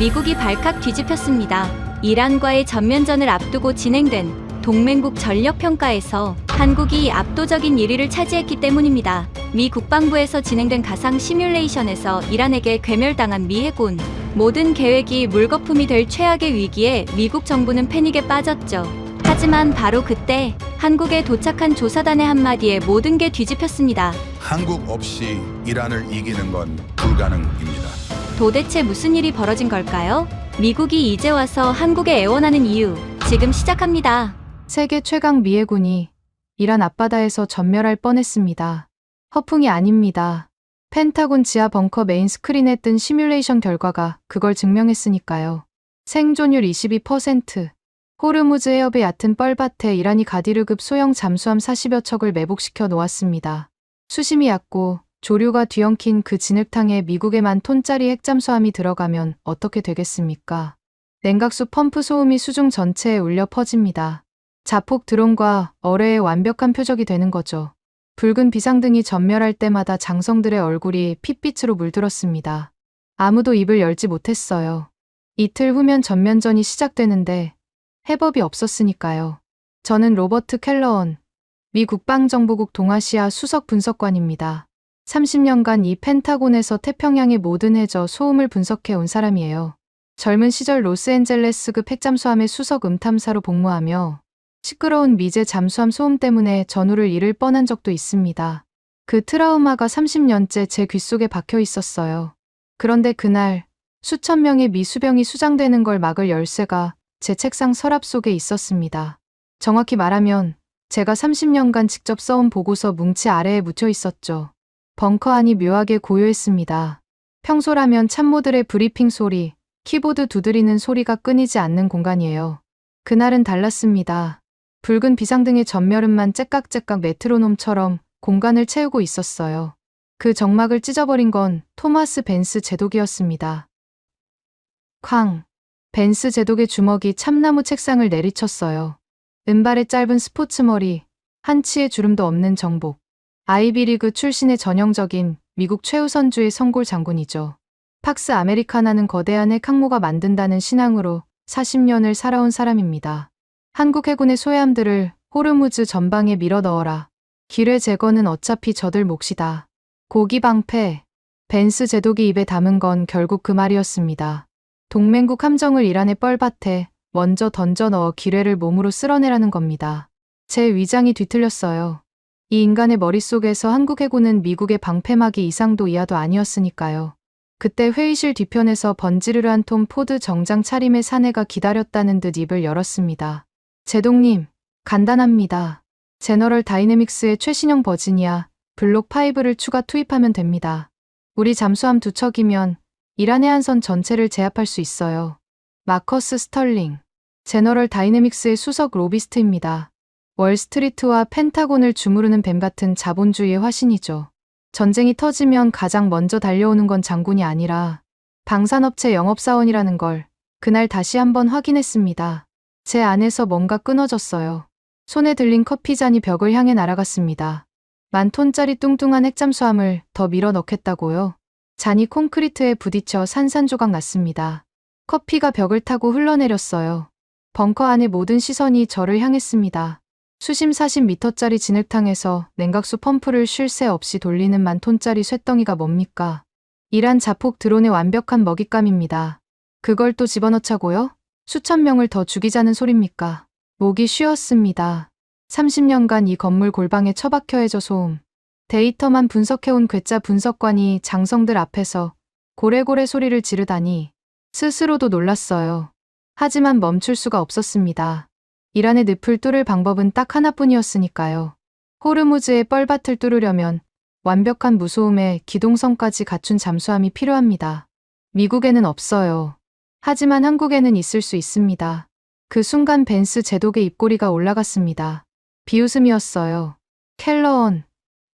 미국이 발칵 뒤집혔습니다. 이란과의 전면전을 앞두고 진행된 동맹국 전력평가에서 한국이 압도적인 1위를 차지했기 때문입니다. 미 국방부에서 진행된 가상 시뮬레이션에서 이란에게 괴멸당한 미 해군. 모든 계획이 물거품이 될 최악의 위기에 미국 정부는 패닉에 빠졌죠. 하지만 바로 그때 한국에 도착한 조사단의 한마디에 모든 게 뒤집혔습니다. 한국 없이 이란을 이기는 건 불가능입니다. 도대체 무슨 일이 벌어진 걸까요? 미국이 이제 와서 한국에 애원하는 이유, 지금 시작합니다. 세계 최강 미 해군이 이란 앞바다에서 전멸할 뻔했습니다. 허풍이 아닙니다. 펜타곤 지하 벙커 메인 스크린에 뜬 시뮬레이션 결과가 그걸 증명했으니까요. 생존율 22%, 호르무즈 해협의 얕은 뻘밭에 이란이 가디르급 소형 잠수함 40여 척을 매복시켜 놓았습니다. 수심이 얕고 조류가 뒤엉킨 그 진흙탕에 미국의 10,000톤짜리 핵잠수함이 들어가면 어떻게 되겠습니까? 냉각수 펌프 소음이 수중 전체에 울려 퍼집니다. 자폭 드론과 어뢰의 완벽한 표적이 되는 거죠. 붉은 비상등이 전멸할 때마다 장성들의 얼굴이 핏빛으로 물들었습니다. 아무도 입을 열지 못했어요. 이틀 후면 전면전이 시작되는데 해법이 없었으니까요. 저는 로버트 켈러원, 미 국방정보국 동아시아 수석 분석관입니다. 30년간 이 펜타곤에서 태평양의 모든 해저 소음을 분석해 온 사람이에요. 젊은 시절 로스앤젤레스급 핵잠수함의 수석 음탐사로 복무하며 시끄러운 미제 잠수함 소음 때문에 전우를 잃을 뻔한 적도 있습니다. 그 트라우마가 30년째 제 귓속에 박혀 있었어요. 그런데 그날 수천 명의 미수병이 수장되는 걸 막을 열쇠가 제 책상 서랍 속에 있었습니다. 정확히 말하면 제가 30년간 직접 써온 보고서 뭉치 아래에 묻혀 있었죠. 벙커 안이 묘하게 고요했습니다. 평소라면 참모들의 브리핑 소리, 키보드 두드리는 소리가 끊이지 않는 공간이에요. 그날은 달랐습니다. 붉은 비상등의 전멸음만 째깍째깍 메트로놈처럼 공간을 채우고 있었어요. 그 정막을 찢어버린 건 토마스 벤스 제독이었습니다. 쾅! 벤스 제독의 주먹이 참나무 책상을 내리쳤어요. 은발의 짧은 스포츠 머리, 한치의 주름도 없는 정복. 아이비리그 출신의 전형적인 미국 최우선주의 성골 장군이죠. 팍스 아메리카나는 거대한 핵 항모가 만든다는 신앙으로 40년을 살아온 사람입니다. 한국 해군의 소해함들을 호르무즈 전방에 밀어 넣어라. 기뢰 제거는 어차피 저들 몫이다. 고기 방패. 벤스 제독이 입에 담은 건 결국 그 말이었습니다. 동맹국 함정을 이란의 뻘밭에 먼저 던져 넣어 기뢰를 몸으로 쓸어내라는 겁니다. 제 위장이 뒤틀렸어요. 이 인간의 머릿속에서 한국 해군은 미국의 방패막이 이상도 이하도 아니었으니까요. 그때 회의실 뒤편에서 번지르르한 톰 포드 정장 차림의 사내가 기다렸다는 듯 입을 열었습니다. 제독님, 간단합니다. 제너럴 다이내믹스의 최신형 버지니아 블록 5를 추가 투입하면 됩니다. 우리 잠수함 2척이면 이란의 한선 전체를 제압할 수 있어요. 마커스 스털링, 제너럴 다이내믹스의 수석 로비스트입니다. 월스트리트와 펜타곤을 주무르는 뱀 같은 자본주의의 화신이죠. 전쟁이 터지면 가장 먼저 달려오는 건 장군이 아니라 방산업체 영업사원이라는 걸 그날 다시 한번 확인했습니다. 제 안에서 뭔가 끊어졌어요. 손에 들린 커피잔이 벽을 향해 날아갔습니다. 10,000톤짜리 뚱뚱한 핵잠수함을 더 밀어 넣겠다고요? 잔이 콘크리트에 부딪혀 산산조각 났습니다. 커피가 벽을 타고 흘러내렸어요. 벙커 안의 모든 시선이 저를 향했습니다. 수심 40m짜리 진흙탕에서 냉각수 펌프를 쉴 새 없이 돌리는 10,000톤짜리 쇳덩이가 뭡니까? 이란 자폭 드론의 완벽한 먹잇감입니다. 그걸 또 집어넣자고요? 수천 명을 더 죽이자는 소립니까? 목이 쉬었습니다. 30년간 이 건물 골방에 처박혀 해저 소음. 데이터만 분석해온 괴짜 분석관이 장성들 앞에서 고래고래 소리를 지르다니 스스로도 놀랐어요. 하지만 멈출 수가 없었습니다. 이란의 늪을 뚫을 방법은 딱 하나뿐이었으니까요. 호르무즈의 뻘밭을 뚫으려면 완벽한 무소음에 기동성까지 갖춘 잠수함이 필요합니다. 미국에는 없어요. 하지만 한국에는 있을 수 있습니다. 그 순간 벤스 제독의 입꼬리가 올라갔습니다. 비웃음이었어요. 켈러원,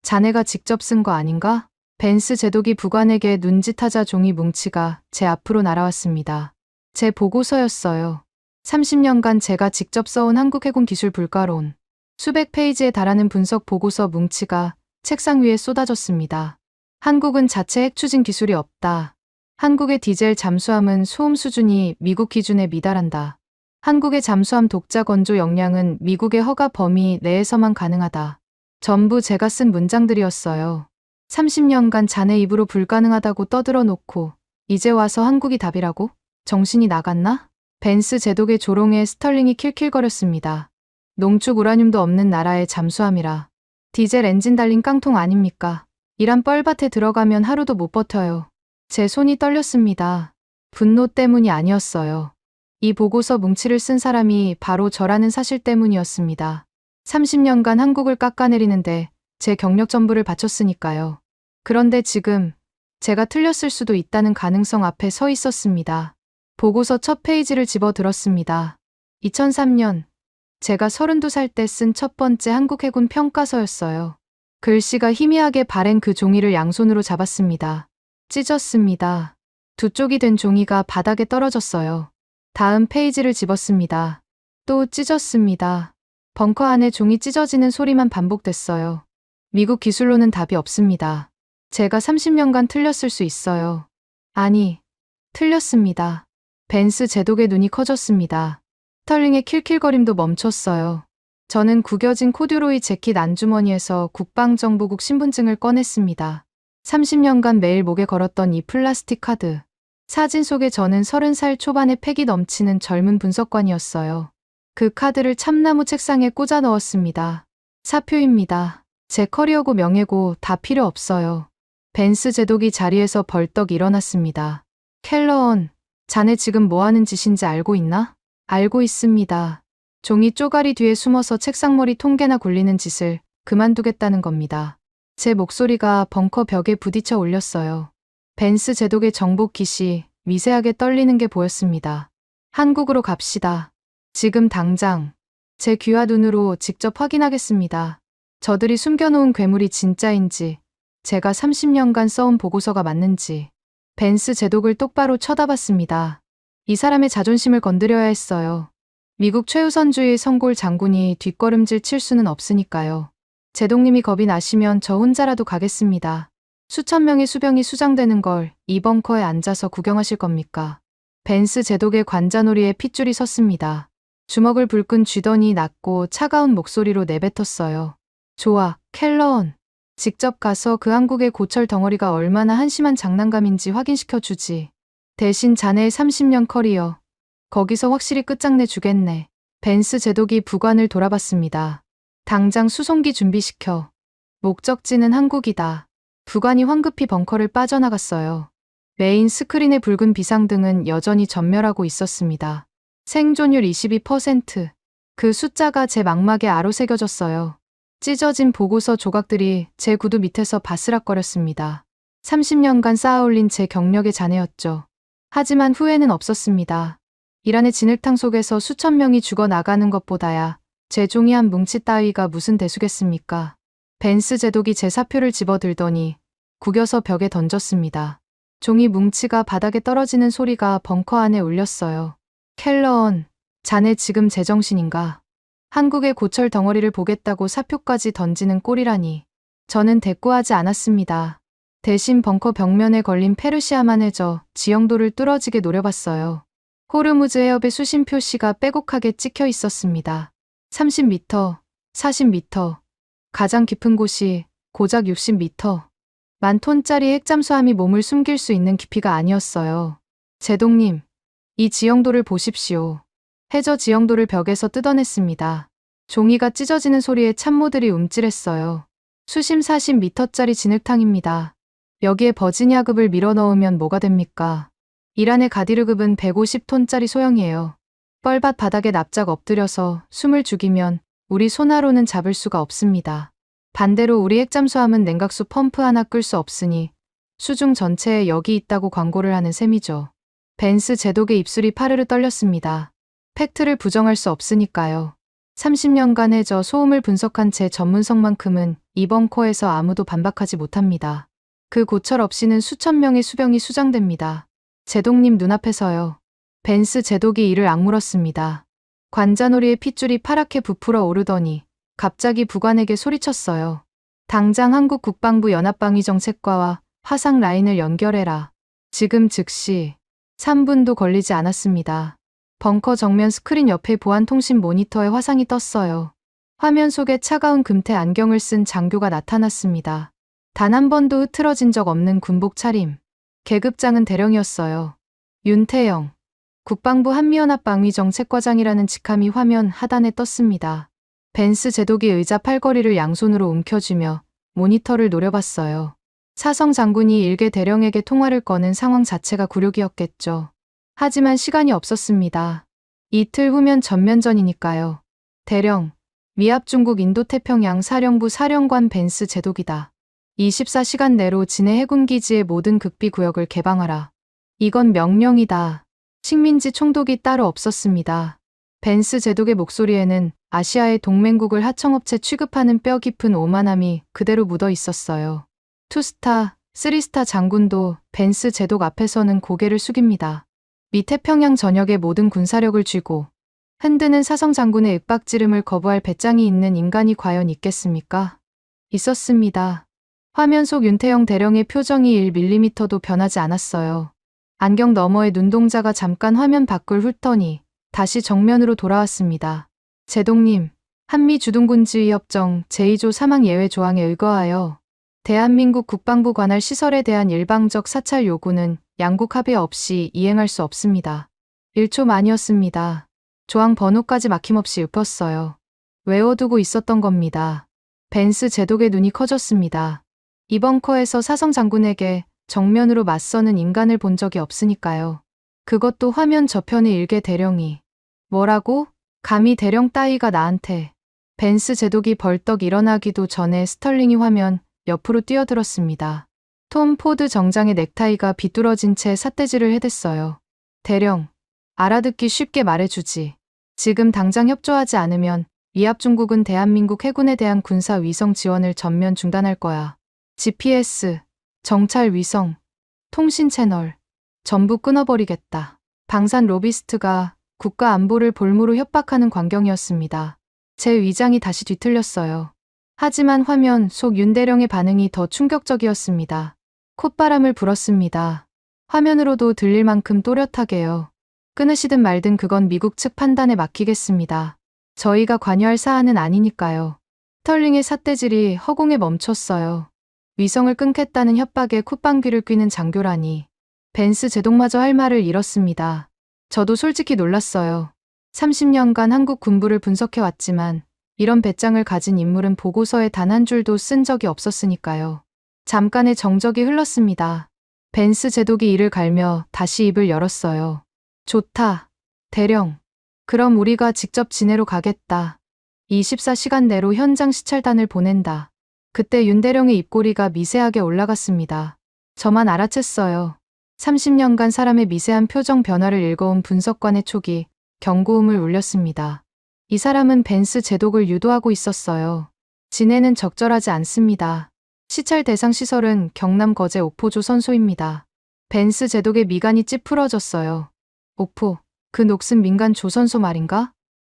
자네가 직접 쓴 거 아닌가? 벤스 제독이 부관에게 눈짓하자 종이 뭉치가 제 앞으로 날아왔습니다. 제 보고서였어요. 30년간 제가 직접 써온 한국해군 기술 불가론. 수백 페이지에 달하는 분석 보고서 뭉치가 책상 위에 쏟아졌습니다. 한국은 자체 핵 추진 기술이 없다. 한국의 디젤 잠수함은 소음 수준이 미국 기준에 미달한다. 한국의 잠수함 독자 건조 역량은 미국의 허가 범위 내에서만 가능하다. 전부 제가 쓴 문장들이었어요. 30년간 자네 입으로 불가능하다고 떠들어 놓고 이제 와서 한국이 답이라고? 정신이 나갔나? 벤스 제독의 조롱에 스털링이 킬킬거렸습니다. 농축 우라늄도 없는 나라의 잠수함이라. 디젤 엔진 달린 깡통 아닙니까? 이란 뻘밭에 들어가면 하루도 못 버텨요. 제 손이 떨렸습니다. 분노 때문이 아니었어요. 이 보고서 뭉치를 쓴 사람이 바로 저라는 사실 때문이었습니다. 30년간 한국을 깎아내리는데 제 경력 전부를 바쳤으니까요. 그런데 지금 제가 틀렸을 수도 있다는 가능성 앞에 서 있었습니다. 보고서 첫 페이지를 집어 들었습니다. 2003년 제가 32살 때 쓴 첫 번째 한국 해군 평가서였어요. 글씨가 희미하게 바랜 그 종이를 양손으로 잡았습니다. 찢었습니다. 두 쪽이 된 종이가 바닥에 떨어졌어요. 다음 페이지를 집었습니다. 또 찢었습니다. 벙커 안에 종이 찢어지는 소리만 반복됐어요. 미국 기술로는 답이 없습니다. 제가 30년간 틀렸을 수 있어요. 아니, 틀렸습니다. 벤스 제독의 눈이 커졌습니다. 스털링의 킬킬거림도 멈췄어요. 저는 구겨진 코듀로이 재킷 안주머니에서 국방정보국 신분증을 꺼냈습니다. 30년간 매일 목에 걸었던 이 플라스틱 카드. 사진 속에 저는 30살 초반의 패기 넘치는 젊은 분석관이었어요. 그 카드를 참나무 책상에 꽂아 넣었습니다. 사표입니다. 제 커리어고 명예고 다 필요 없어요. 벤스 제독이 자리에서 벌떡 일어났습니다. 켈러언, 자네 지금 뭐 하는 짓인지 알고 있나? 알고 있습니다. 종이 쪼가리 뒤에 숨어서 책상머리 통계나 굴리는 짓을 그만두겠다는 겁니다. 제 목소리가 벙커 벽에 부딪혀 올렸어요. 벤스 제독의 정복 깃이 미세하게 떨리는 게 보였습니다. 한국으로 갑시다. 지금 당장. 제 귀와 눈으로 직접 확인하겠습니다. 저들이 숨겨놓은 괴물이 진짜인지, 제가 30년간 써온 보고서가 맞는지. 벤스 제독을 똑바로 쳐다봤습니다. 이 사람의 자존심을 건드려야 했어요. 미국 최우선주의 성골 장군이 뒷걸음질 칠 수는 없으니까요. 제독님이 겁이 나시면 저 혼자라도 가겠습니다. 수천 명의 수병이 수장되는 걸 이 벙커에 앉아서 구경하실 겁니까? 벤스 제독의 관자놀이에 핏줄이 섰습니다. 주먹을 불끈 쥐더니 낮고 차가운 목소리로 내뱉었어요. 좋아, 켈러언. 직접 가서 그 한국의 고철 덩어리가 얼마나 한심한 장난감인지 확인시켜 주지. 대신 자네의 30년 커리어. 거기서 확실히 끝장내 주겠네. 벤스 제독이 부관을 돌아봤습니다. 당장 수송기 준비시켜. 목적지는 한국이다. 부관이 황급히 벙커를 빠져나갔어요. 메인 스크린의 붉은 비상등은 여전히 전멸하고 있었습니다. 생존율 22%. 그 숫자가 제 망막에 아로새겨졌어요. 찢어진 보고서 조각들이 제 구두 밑에서 바스락거렸습니다. 30년간 쌓아올린 제 경력의 잔해였죠. 하지만 후회는 없었습니다. 이란의 진흙탕 속에서 수천 명이 죽어나가는 것보다야 제 종이 한 뭉치 따위가 무슨 대수겠습니까? 벤스 제독이 제 사표를 집어들더니 구겨서 벽에 던졌습니다. 종이 뭉치가 바닥에 떨어지는 소리가 벙커 안에 울렸어요. 켈러언, 자네 지금 제정신인가? 한국의 고철 덩어리를 보겠다고 사표까지 던지는 꼴이라니. 저는 대꾸하지 않았습니다. 대신 벙커 벽면에 걸린 페르시아만 해저 지형도를 뚫어지게 노려봤어요. 호르무즈 해협의 수심 표시가 빼곡하게 찍혀 있었습니다. 30m, 40m, 가장 깊은 곳이 고작 60m. 10,000톤짜리 핵잠수함이 몸을 숨길 수 있는 깊이가 아니었어요. 제독님, 이 지형도를 보십시오. 해저 지형도를 벽에서 뜯어냈습니다. 종이가 찢어지는 소리에 참모들이 움찔했어요. 수심 40m짜리 진흙탕입니다. 여기에 버지니아급을 밀어넣으면 뭐가 됩니까? 이란의 가디르급은 150톤짜리 소형이에요. 뻘밭 바닥에 납작 엎드려서 숨을 죽이면 우리 손아로는 잡을 수가 없습니다. 반대로 우리 핵잠수함은 냉각수 펌프 하나 끌 수 없으니 수중 전체에 여기 있다고 광고를 하는 셈이죠. 벤스 제독의 입술이 파르르 떨렸습니다. 팩트를 부정할 수 없으니까요. 30년간의 저 소음을 분석한 제 전문성만큼은 이 벙커에서 아무도 반박하지 못합니다. 그 고철 없이는 수천 명의 수병이 수장됩니다. 제독님 눈앞에서요. 벤스 제독이 이를 악물었습니다. 관자놀이의 핏줄이 파랗게 부풀어 오르더니 갑자기 부관에게 소리쳤어요. 당장 한국 국방부 연합방위 정책과와 화상 라인을 연결해라. 지금 즉시 3분도 걸리지 않았습니다. 벙커 정면 스크린 옆에 보안 통신 모니터에 화상이 떴어요. 화면 속에 차가운 금태 안경을 쓴 장교가 나타났습니다. 단 한 번도 흐트러진 적 없는 군복 차림. 계급장은 대령이었어요. 윤태영, 국방부 한미연합방위정책과장이라는 직함이 화면 하단에 떴습니다. 벤스 제독이 의자 팔걸이를 양손으로 움켜쥐며 모니터를 노려봤어요. 사성 장군이 일개 대령에게 통화를 거는 상황 자체가 굴욕이었겠죠. 하지만 시간이 없었습니다. 이틀 후면 전면전이니까요. 대령, 미합 중국 인도태평양 사령부 사령관 벤스 제독이다. 24시간 내로 진해 해군기지의 모든 극비 구역을 개방하라. 이건 명령이다. 식민지 총독이 따로 없었습니다. 벤스 제독의 목소리에는 아시아의 동맹국을 하청업체 취급하는 뼈 깊은 오만함이 그대로 묻어 있었어요. 투스타, 쓰리스타 장군도 벤스 제독 앞에서는 고개를 숙입니다. 미 태평양 전역의 모든 군사력을 쥐고 흔드는 사성 장군의 윽박지름을 거부할 배짱이 있는 인간이 과연 있겠습니까? 있었습니다. 화면 속 윤태영 대령의 표정이 1mm도 변하지 않았어요. 안경 너머의 눈동자가 잠깐 화면 밖을 훑더니 다시 정면으로 돌아왔습니다. 제독님, 한미 주둔군지휘협정 제2조 사망 예외 조항에 의거하여 대한민국 국방부 관할 시설에 대한 일방적 사찰 요구는 양국 합의 없이 이행할 수 없습니다. 1초 만이었습니다. 조항 번호까지 막힘없이 읊었어요. 외워두고 있었던 겁니다. 벤스 제독의 눈이 커졌습니다. 이 벙커에서 사성 장군에게 정면으로 맞서는 인간을 본 적이 없으니까요. 그것도 화면 저편의 일개 대령이. 뭐라고? 감히 대령 따위가 나한테. 벤스 제독이 벌떡 일어나기도 전에 스털링이 화면 옆으로 뛰어들었습니다. 톰 포드 정장의 넥타이가 비뚤어진 채 삿대질을 해댔어요. 대령, 알아듣기 쉽게 말해주지. 지금 당장 협조하지 않으면 미합 중국은 대한민국 해군에 대한 군사 위성 지원을 전면 중단할 거야. GPS, 정찰 위성, 통신 채널, 전부 끊어버리겠다. 방산 로비스트가 국가 안보를 볼모로 협박하는 광경이었습니다. 제 위장이 다시 뒤틀렸어요. 하지만 화면 속 윤대령의 반응이 더 충격적이었습니다. 콧바람을 불었습니다. 화면으로도 들릴 만큼 또렷하게요. 끊으시든 말든 그건 미국 측 판단에 맡기겠습니다. 저희가 관여할 사안은 아니니까요. 스털링의 삿대질이 허공에 멈췄어요. 위성을 끊겠다는 협박에 콧방귀를 뀌는 장교라니. 벤스 제독마저 할 말을 잃었습니다. 저도 솔직히 놀랐어요. 30년간 한국 군부를 분석해왔지만 이런 배짱을 가진 인물은 보고서에 단 한 줄도 쓴 적이 없었으니까요. 잠깐의 정적이 흘렀습니다. 벤스 제독이 이를 갈며 다시 입을 열었어요. 좋다. 대령. 그럼 우리가 직접 진해로 가겠다. 24시간 내로 현장 시찰단을 보낸다. 그때 윤대령의 입꼬리가 미세하게 올라갔습니다. 저만 알아챘어요. 30년간 사람의 미세한 표정 변화를 읽어온 분석관의 촉이 경고음을 울렸습니다. 이 사람은 벤스 제독을 유도하고 있었어요. 진해는 적절하지 않습니다. 시찰 대상 시설은 경남 거제 옥포조 선소입니다. 벤스 제독의 미간이 찌푸러졌어요. 옥포, 그 녹슨 민간 조선소 말인가?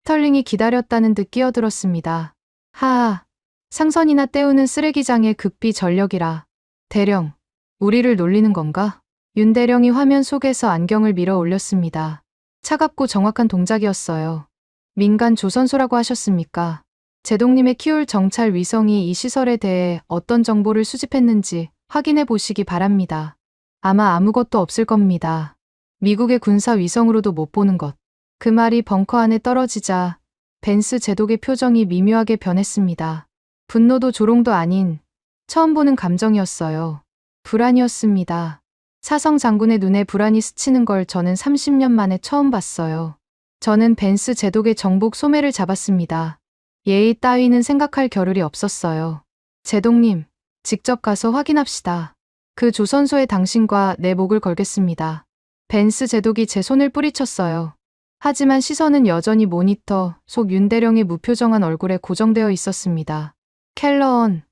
스털링이 기다렸다는 듯 끼어들었습니다. 하하, 상선이나 때우는 쓰레기장의 극비 전력이라. 대령, 우리를 놀리는 건가? 윤대령이 화면 속에서 안경을 밀어 올렸습니다. 차갑고 정확한 동작이었어요. 민간 조선소라고 하셨습니까? 제독님의 키울 정찰 위성이 이 시설에 대해 어떤 정보를 수집했는지 확인해 보시기 바랍니다. 아마 아무것도 없을 겁니다. 미국의 군사 위성으로도 못 보는 것. 그 말이 벙커 안에 떨어지자 벤스 제독의 표정이 미묘하게 변했습니다. 분노도 조롱도 아닌 처음 보는 감정이었어요. 불안이었습니다. 사성 장군의 눈에 불안이 스치는 걸 저는 30년 만에 처음 봤어요. 저는 벤스 제독의 정복 소매를 잡았습니다. 예의 따위는 생각할 겨를이 없었어요. 제독님, 직접 가서 확인합시다. 그 조선소에 당신과 내 목을 걸겠습니다. 벤스 제독이 제 손을 뿌리쳤어요. 하지만 시선은 여전히 모니터 속 윤대령의 무표정한 얼굴에 고정되어 있었습니다. 켈러언,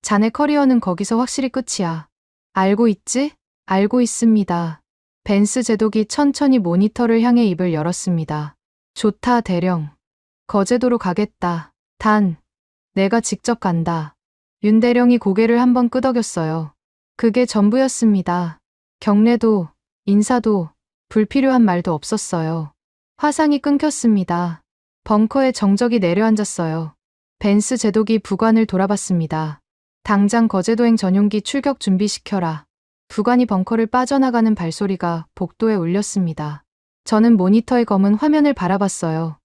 자네 커리어는 거기서 확실히 끝이야. 알고 있지? 알고 있습니다. 벤스 제독이 천천히 모니터를 향해 입을 열었습니다. 좋다, 대령. 거제도로 가겠다. 단, 내가 직접 간다. 윤대령이 고개를 한번 끄덕였어요. 그게 전부였습니다. 경례도 인사도 불필요한 말도 없었어요. 화상이 끊겼습니다. 벙커에 정적이 내려앉았어요. 벤스 제독이 부관을 돌아봤습니다. 당장 거제도행 전용기 출격 준비시켜라. 부관이 벙커를 빠져나가는 발소리가 복도에 울렸습니다. 저는 모니터의 검은 화면을 바라봤어요.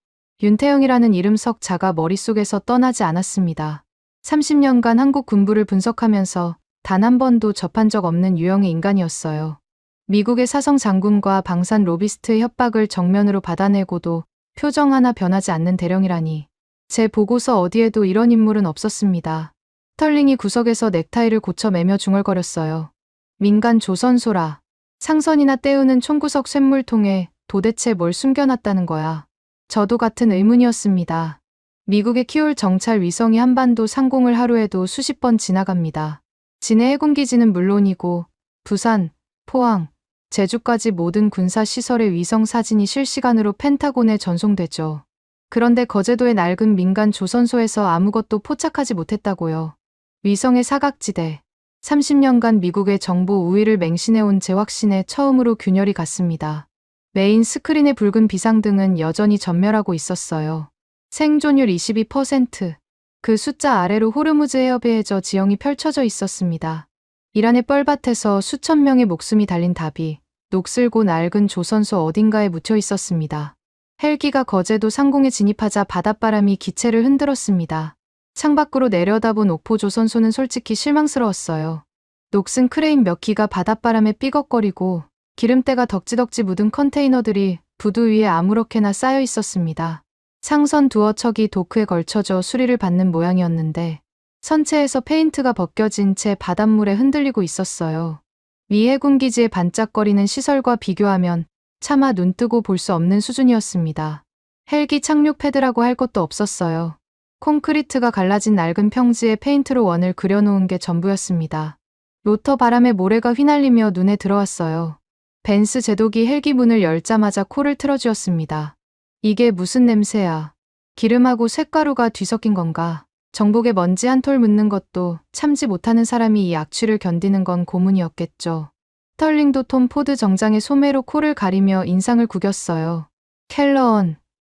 윤태영이라는 이름 석 자가 머릿속에서 떠나지 않았습니다. 30년간 한국 군부를 분석하면서 단 한 번도 접한 적 없는 유형의 인간이었어요. 미국의 사성 장군과 방산 로비스트의 협박을 정면으로 받아내고도 표정 하나 변하지 않는 대령이라니. 제 보고서 어디에도 이런 인물은 없었습니다. 스털링이 구석에서 넥타이를 고쳐 매며 중얼거렸어요. 민간 조선소라. 상선이나 때우는 총구석 쇳물통에 도대체 뭘 숨겨놨다는 거야. 저도 같은 의문이었습니다. 미국의 키올 정찰 위성이 한반도 상공을 하루에도 수십 번 지나갑니다. 진해 해군기지는 물론이고 부산, 포항, 제주까지 모든 군사시설의 위성 사진이 실시간으로 펜타곤에 전송되죠. 그런데 거제도의 낡은 민간 조선소에서 아무것도 포착하지 못했다고요. 위성의 사각지대. 30년간 미국의 정보 우위를 맹신해온 제 확신에 처음으로 균열이 갔습니다. 메인 스크린의 붉은 비상등은 여전히 전멸하고 있었어요. 생존율 22%. 그 숫자 아래로 호르무즈 에어베이저 지형이 펼쳐져 있었습니다. 이란의 뻘밭에서 수천 명의 목숨이 달린 답이 녹슬고 낡은 조선소 어딘가에 묻혀 있었습니다. 헬기가 거제도 상공에 진입하자 바닷바람이 기체를 흔들었습니다. 창밖으로 내려다본 옥포 조선소는 솔직히 실망스러웠어요. 녹슨 크레인 몇 기가 바닷바람에 삐걱거리고 기름때가 덕지덕지 묻은 컨테이너들이 부두 위에 아무렇게나 쌓여 있었습니다. 상선 두어 척이 도크에 걸쳐져 수리를 받는 모양이었는데 선체에서 페인트가 벗겨진 채 바닷물에 흔들리고 있었어요. 미 해군 기지의 반짝거리는 시설과 비교하면 차마 눈뜨고 볼 수 없는 수준이었습니다. 헬기 착륙 패드라고 할 것도 없었어요. 콘크리트가 갈라진 낡은 평지에 페인트로 원을 그려놓은 게 전부였습니다. 로터 바람에 모래가 휘날리며 눈에 들어왔어요. 벤스 제독이 헬기 문을 열자마자 코를 틀어쥐었습니다. 이게 무슨 냄새야. 기름하고 쇳가루가 뒤섞인 건가. 정복에 먼지 한 톨 묻는 것도 참지 못하는 사람이 이 악취를 견디는 건 고문이었겠죠. 스털링도 톰 포드 정장의 소매로 코를 가리며 인상을 구겼어요. 켈러언,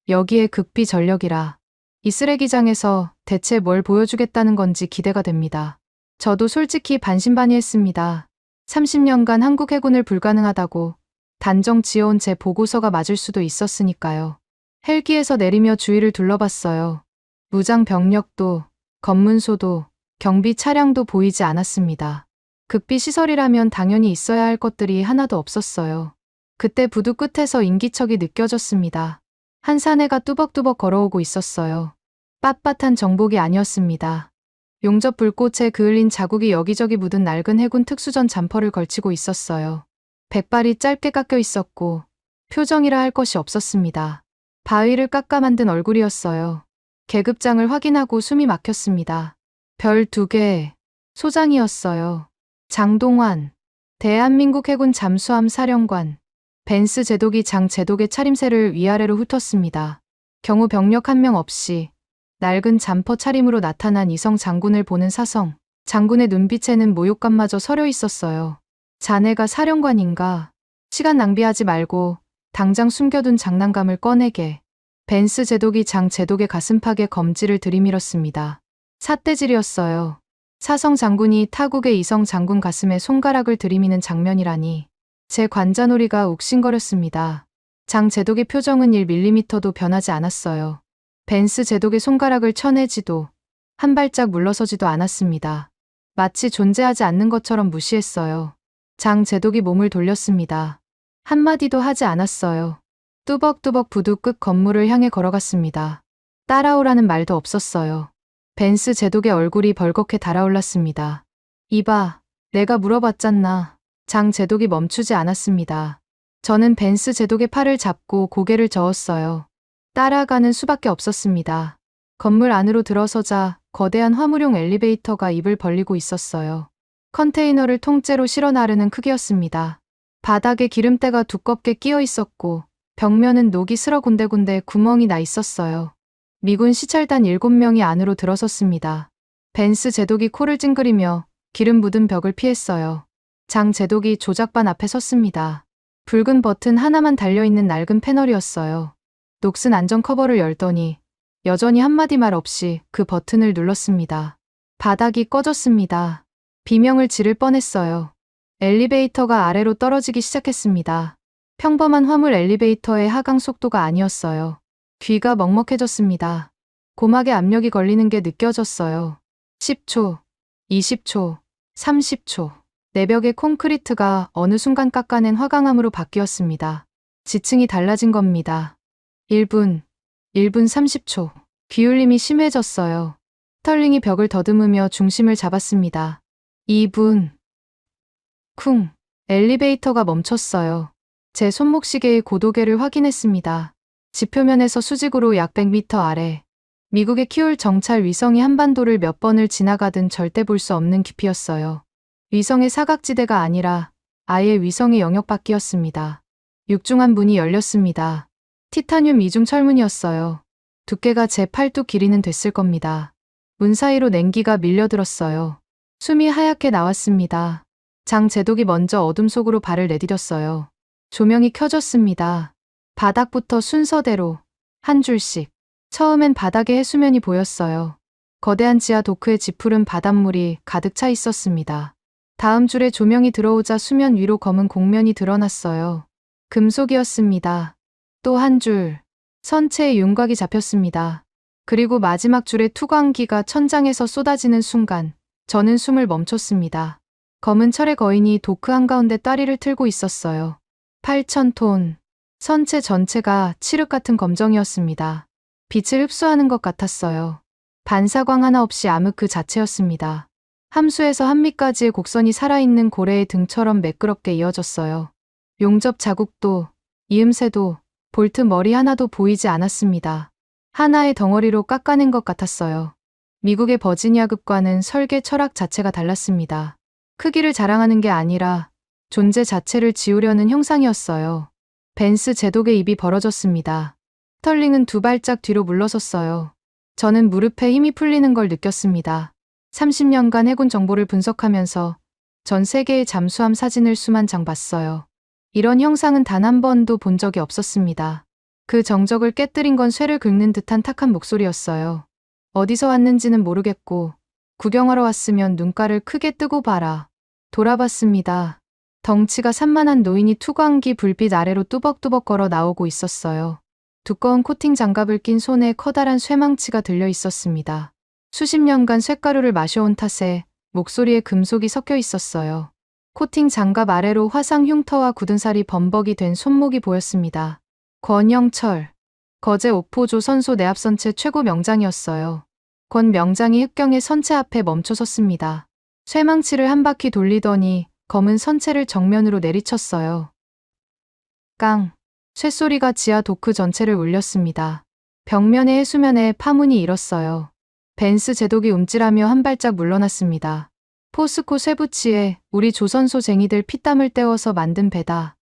여기에 극비 전력이라. 이 쓰레기장에서 대체 뭘 보여주겠다는 건지 기대가 됩니다. 저도 솔직히 반신반의했습니다. 30년간 한국 해군을 불가능하다고 단정 지어온 제 보고서가 맞을 수도 있었으니까요. 헬기에서 내리며 주위를 둘러봤어요. 무장 병력도, 검문소도, 경비 차량도 보이지 않았습니다. 극비 시설이라면 당연히 있어야 할 것들이 하나도 없었어요. 그때 부두 끝에서 인기척이 느껴졌습니다. 한 사내가 뚜벅뚜벅 걸어오고 있었어요. 빳빳한 정복이 아니었습니다. 용접 불꽃에 그을린 자국이 여기저기 묻은 낡은 해군 특수전 잠퍼를 걸치고 있었어요. 백발이 짧게 깎여 있었고 표정이라 할 것이 없었습니다. 바위를 깎아 만든 얼굴이었어요. 계급장을 확인하고 숨이 막혔습니다. 별 2개, 소장이었어요. 장동환, 대한민국 해군 잠수함 사령관. 벤스 제독이 장 제독의 차림새를 위아래로 훑었습니다. 경우 병력 1명 없이 낡은 잠퍼 차림으로 나타난 이성 장군을 보는 사성. 장군의 눈빛에는 모욕감마저 서려 있었어요. 자네가 사령관인가? 시간 낭비하지 말고 당장 숨겨둔 장난감을 꺼내게. 벤스 제독이 장 제독의 가슴팍에 검지를 들이밀었습니다. 삿대질이었어요. 사성 장군이 타국의 이성 장군 가슴에 손가락을 들이미는 장면이라니. 제 관자놀이가 욱신거렸습니다. 장 제독의 표정은 1mm도 변하지 않았어요. 벤스 제독의 손가락을 쳐내지도 한 발짝 물러서지도 않았습니다. 마치 존재하지 않는 것처럼 무시했어요. 장 제독이 몸을 돌렸습니다. 한마디도 하지 않았어요. 뚜벅뚜벅 부두 끝 건물을 향해 걸어갔습니다. 따라오라는 말도 없었어요. 벤스 제독의 얼굴이 벌겋게 달아올랐습니다. 이봐, 내가 물어봤잖나. 장 제독이 멈추지 않았습니다. 저는 벤스 제독의 팔을 잡고 고개를 저었어요. 따라가는 수밖에 없었습니다. 건물 안으로 들어서자 거대한 화물용 엘리베이터가 입을 벌리고 있었어요. 컨테이너를 통째로 실어 나르는 크기였습니다. 바닥에 기름때가 두껍게 끼어 있었고 벽면은 녹이 슬어 군데군데 구멍이 나 있었어요. 미군 시찰단 7명이 안으로 들어섰습니다. 벤스 제독이 코를 찡그리며 기름 묻은 벽을 피했어요. 장 제독이 조작반 앞에 섰습니다. 붉은 버튼 하나만 달려있는 낡은 패널이었어요. 녹슨 안전 커버를 열더니 여전히 한마디 말 없이 그 버튼을 눌렀습니다. 바닥이 꺼졌습니다. 비명을 지를 뻔했어요. 엘리베이터가 아래로 떨어지기 시작했습니다. 평범한 화물 엘리베이터의 하강 속도가 아니었어요. 귀가 먹먹해졌습니다. 고막에 압력이 걸리는 게 느껴졌어요. 10초, 20초, 30초. 내벽의 콘크리트가 어느 순간 깎아낸 화강암으로 바뀌었습니다. 지층이 달라진 겁니다. 1분 30초. 귀울림이 심해졌어요. 스털링이 벽을 더듬으며 중심을 잡았습니다. 2분. 쿵. 엘리베이터가 멈췄어요. 제 손목시계의 고도계를 확인했습니다. 지표면에서 수직으로 약 100m 아래. 미국의 키울 정찰 위성이 한반도를 몇 번을 지나가든 절대 볼 수 없는 깊이였어요. 위성의 사각지대가 아니라 아예 위성의 영역 밖이었습니다. 육중한 문이 열렸습니다. 티타늄 이중 철문이었어요. 두께가 제 팔뚝 길이는 됐을 겁니다. 문 사이로 냉기가 밀려들었어요. 숨이 하얗게 나왔습니다. 장 제독이 먼저 어둠 속으로 발을 내디뎠어요. 조명이 켜졌습니다. 바닥부터 순서대로 한 줄씩. 처음엔 바닥에 해수면이 보였어요. 거대한 지하 도크에 짙푸른 바닷물이 가득 차 있었습니다. 다음 줄에 조명이 들어오자 수면 위로 검은 곡면이 드러났어요. 금속이었습니다. 또 한 줄. 선체에 윤곽이 잡혔습니다. 그리고 마지막 줄에 투광기가 천장에서 쏟아지는 순간 저는 숨을 멈췄습니다. 검은 철의 거인이 도크 한가운데 따리를 틀고 있었어요. 8,000톤. 선체 전체가 칠흑 같은 검정이었습니다. 빛을 흡수하는 것 같았어요. 반사광 하나 없이 암흑 그 자체였습니다. 함수에서 한미까지의 곡선이 살아있는 고래의 등처럼 매끄럽게 이어졌어요. 용접 자국도, 이음새도, 볼트 머리 하나도 보이지 않았습니다. 하나의 덩어리로 깎아낸 것 같았어요. 미국의 버지니아급과는 설계 철학 자체가 달랐습니다. 크기를 자랑하는 게 아니라 존재 자체를 지우려는 형상이었어요. 벤스 제독의 입이 벌어졌습니다. 스털링은 두 발짝 뒤로 물러섰어요. 저는 무릎에 힘이 풀리는 걸 느꼈습니다. 30년간 해군 정보를 분석하면서 전 세계의 잠수함 사진을 수만 장 봤어요. 이런 형상은 단 한 번도 본 적이 없었습니다. 그 정적을 깨뜨린 건 쇠를 긁는 듯한 탁한 목소리였어요. 어디서 왔는지는 모르겠고 구경하러 왔으면 눈가를 크게 뜨고 봐라. 돌아봤습니다. 덩치가 산만한 노인이 투광기 불빛 아래로 뚜벅뚜벅 걸어 나오고 있었어요. 두꺼운 코팅 장갑을 낀 손에 커다란 쇠망치가 들려 있었습니다. 수십 년간 쇳가루를 마셔온 탓에 목소리에 금속이 섞여 있었어요. 코팅 장갑 아래로 화상 흉터와 굳은 살이 범벅이 된 손목이 보였습니다. 권영철. 거제 옥포조 선소 내압선체 최고 명장이었어요. 권 명장이 흑경의 선체 앞에 멈춰 섰습니다. 쇠망치를 한 바퀴 돌리더니 검은 선체를 정면으로 내리쳤어요. 깡. 쇠소리가 지하 도크 전체를 울렸습니다. 벽면의 해수면에 파문이 일었어요. 벤스 제독이 움찔하며 한 발짝 물러났습니다. 포스코 쇠붙이에 우리 조선소 쟁이들 피땀을 때워서 만든 배다.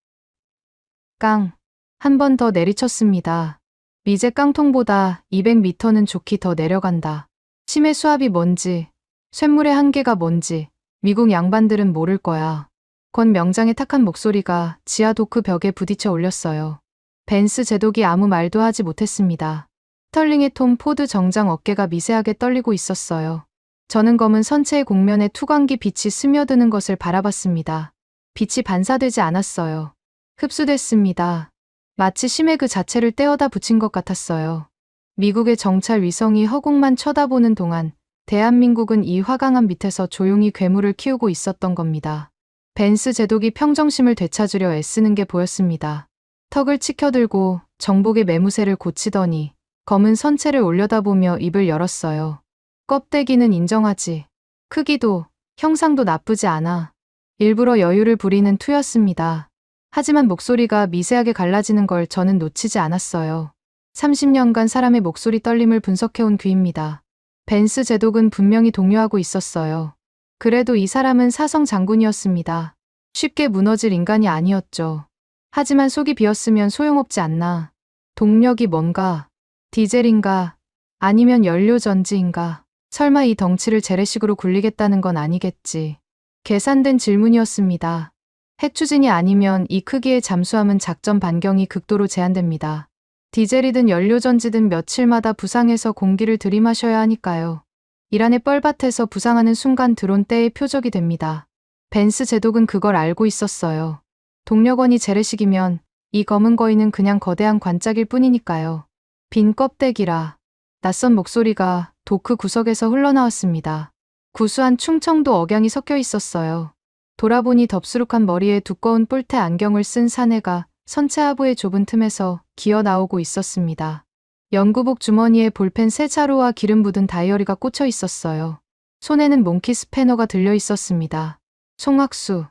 깡. 한 번 더 내리쳤습니다. 미제 깡통보다 200m는 좋게 더 내려간다. 심해 수압이 뭔지, 쇳물의 한계가 뭔지 미국 양반들은 모를 거야. 권 명장의 탁한 목소리가 지하 도크 벽에 부딪혀 올렸어요. 벤스 제독이 아무 말도 하지 못했습니다. 스털링의 톰 포드 정장 어깨가 미세하게 떨리고 있었어요. 저는 검은 선체의 곡면에 투광기 빛이 스며드는 것을 바라봤습니다. 빛이 반사되지 않았어요. 흡수됐습니다. 마치 심해 그 자체를 떼어다 붙인 것 같았어요. 미국의 정찰 위성이 허공만 쳐다보는 동안 대한민국은 이 화강암 밑에서 조용히 괴물을 키우고 있었던 겁니다. 벤스 제독이 평정심을 되찾으려 애쓰는 게 보였습니다. 턱을 치켜들고 정복의 매무새를 고치더니 검은 선체를 올려다보며 입을 열었어요. 껍데기는 인정하지. 크기도 형상도 나쁘지 않아. 일부러 여유를 부리는 투였습니다. 하지만 목소리가 미세하게 갈라지는 걸 저는 놓치지 않았어요. 30년간 사람의 목소리 떨림을 분석해온 귀입니다. 벤스 제독은 분명히 동요하고 있었어요. 그래도 이 사람은 사성 장군이었습니다. 쉽게 무너질 인간이 아니었죠. 하지만 속이 비었으면 소용없지 않나. 동력이 뭔가? 디젤인가? 아니면 연료전지인가? 설마 이 덩치를 재래식으로 굴리겠다는 건 아니겠지. 계산된 질문이었습니다. 핵 추진이 아니면 이 크기의 잠수함은 작전 반경이 극도로 제한됩니다. 디젤이든 연료전지든 며칠마다 부상해서 공기를 들이마셔야 하니까요. 이란의 뻘밭에서 부상하는 순간 드론 떼의 표적이 됩니다. 벤스 제독은 그걸 알고 있었어요. 동력원이 재래식이면 이 검은 거인은 그냥 거대한 관짝일 뿐이니까요. 빈 껍데기라. 낯선 목소리가 도크 구석에서 흘러나왔습니다. 구수한 충청도 억양이 섞여 있었어요. 돌아보니 덥수룩한 머리에 두꺼운 뿔테 안경을 쓴 사내가 선체 하부의 좁은 틈에서 기어 나오고 있었습니다. 연구복 주머니에 볼펜 세 자루와 기름 묻은 다이어리가 꽂혀 있었어요. 손에는 몽키 스패너가 들려 있었습니다. 송학수,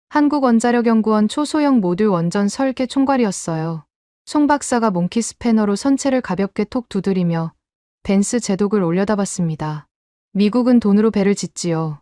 한국원자력연구원 초소형 모듈 원전 설계 총괄이었어요. 송 박사가 몽키 스패너로 선체를 가볍게 톡 두드리며 벤스 제독을 올려다봤습니다. 미국은 돈으로 배를 짓지요.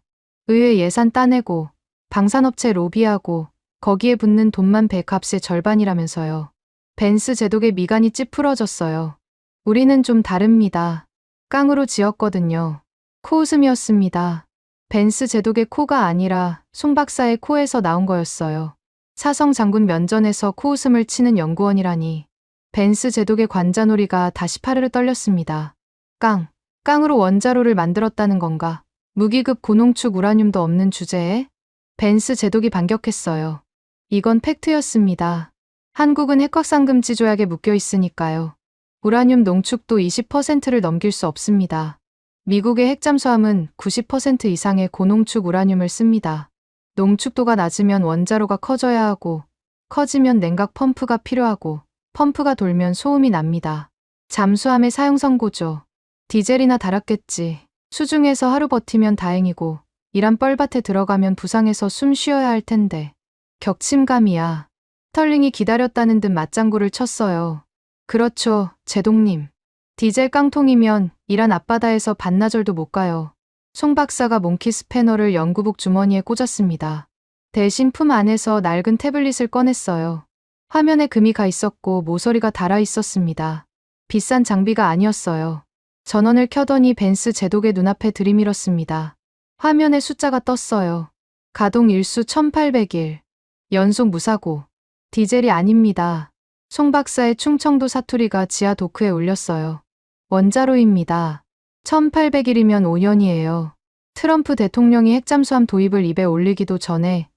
의회 예산 따내고 방산업체 로비하고 거기에 붙는 돈만 배값의 절반이라면서요. 벤스 제독의 미간이 찌푸러졌어요. 우리는 좀 다릅니다. 깡으로 지었거든요. 코웃음이었습니다. 벤스 제독의 코가 아니라 송 박사의 코에서 나온 거였어요. 사성 장군 면전에서 코웃음을 치는 연구원이라니. 벤스 제독의 관자놀이가 다시 파르르 떨렸습니다. 깡으로 원자로를 만들었다는 건가? 무기급 고농축 우라늄도 없는 주제에? 벤스 제독이 반격했어요. 이건 팩트였습니다. 한국은 핵확산금지 조약에 묶여 있으니까요. 우라늄 농축도 20%를 넘길 수 없습니다. 미국의 핵잠수함은 90% 이상의 고농축 우라늄을 씁니다. 농축도가 낮으면 원자로가 커져야 하고, 커지면 냉각 펌프가 필요하고, 펌프가 돌면 소음이 납니다. 잠수함의 사용선고죠. 디젤이나 달았겠지. 수중에서 하루 버티면 다행이고, 이란 뻘밭에 들어가면 부상해서 숨 쉬어야 할 텐데. 격침감이야. 스털링이 기다렸다는 듯 맞장구를 쳤어요. 그렇죠, 제독님. 디젤 깡통이면 이란 앞바다에서 반나절도 못 가요. 송 박사가 몽키 스패너를 연구복 주머니에 꽂았습니다. 대신 품 안에서 낡은 태블릿을 꺼냈어요. 화면에 금이 가 있었고 모서리가 달아 있었습니다. 비싼 장비가 아니었어요. 전원을 켜더니 벤스 제독의 눈앞에 들이밀었습니다. 화면에 숫자가 떴어요. 가동 일수 1801. 연속 무사고. 디젤이 아닙니다. 송 박사의 충청도 사투리가 지하 도크에 울렸어요. 원자로입니다. 1800일이면 5년이에요. 트럼프 대통령이 핵잠수함 도입을 입에 올리기도 전에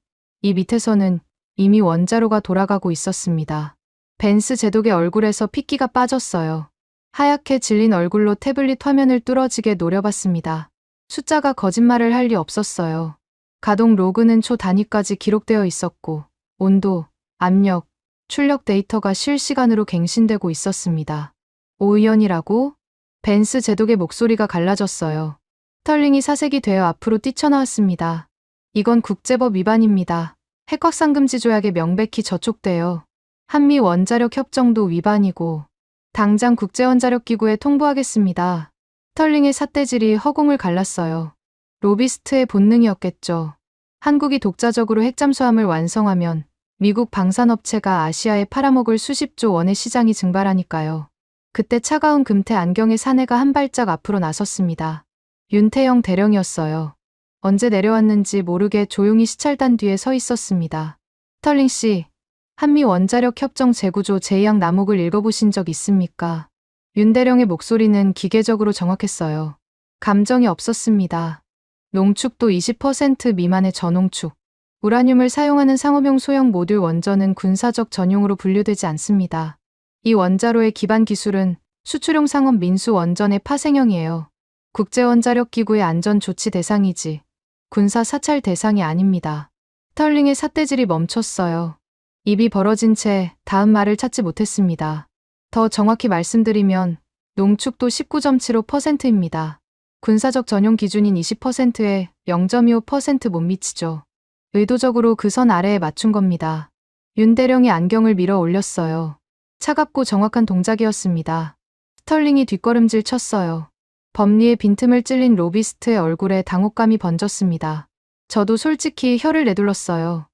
이 밑에서는 이미 원자로가 돌아가고 있었습니다. 벤스 제독의 얼굴에서 핏기가 빠졌어요. 하얗게 질린 얼굴로 태블릿 화면을 뚫어지게 노려봤습니다. 숫자가 거짓말을 할 리 없었어요. 가동 로그는 초 단위까지 기록되어 있었고 온도, 압력, 출력 데이터가 실시간으로 갱신되고 있었습니다. 5년이라고? 벤스 제독의 목소리가 갈라졌어요. 스털링이 사색이 되어 앞으로 뛰쳐나왔습니다. 이건 국제법 위반입니다. 핵확산금지 조약에 명백히 저촉돼요. 한미 원자력 협정도 위반이고 당장 국제원자력기구에 통보하겠습니다. 스털링의 삿대질이 허공을 갈랐어요. 로비스트의 본능이었겠죠. 한국이 독자적으로 핵잠수함을 완성하면 미국 방산업체가 아시아에 팔아먹을 수십조 원의 시장이 증발하니까요. 그때 차가운 금태 안경의 사내가 한 발짝 앞으로 나섰습니다. 윤태영 대령이었어요. 언제 내려왔는지 모르게 조용히 시찰단 뒤에 서 있었습니다. 스털링 씨, 한미 원자력 협정 재구조 제2항 남욱을 읽어보신 적 있습니까? 윤 대령의 목소리는 기계적으로 정확했어요. 감정이 없었습니다. 농축도 20% 미만의 저농축. 우라늄을 사용하는 상업용 소형 모듈 원전은 군사적 전용으로 분류되지 않습니다. 이 원자로의 기반 기술은 수출용 상업 민수 원전의 파생형이에요. 국제원자력기구의 안전조치 대상이지 군사 사찰 대상이 아닙니다. 스털링의 삿대질이 멈췄어요. 입이 벌어진 채 다음 말을 찾지 못했습니다. 더 정확히 말씀드리면 농축도 19.75%입니다. 군사적 전용 기준인 20%에 0.25% 못 미치죠. 의도적으로 그 선 아래에 맞춘 겁니다. 윤 대령이 안경을 밀어 올렸어요. 차갑고 정확한 동작이었습니다. 스털링이 뒷걸음질 쳤어요. 법리의 빈틈을 찔린 로비스트의 얼굴에 당혹감이 번졌습니다. 저도 솔직히 혀를 내둘렀어요.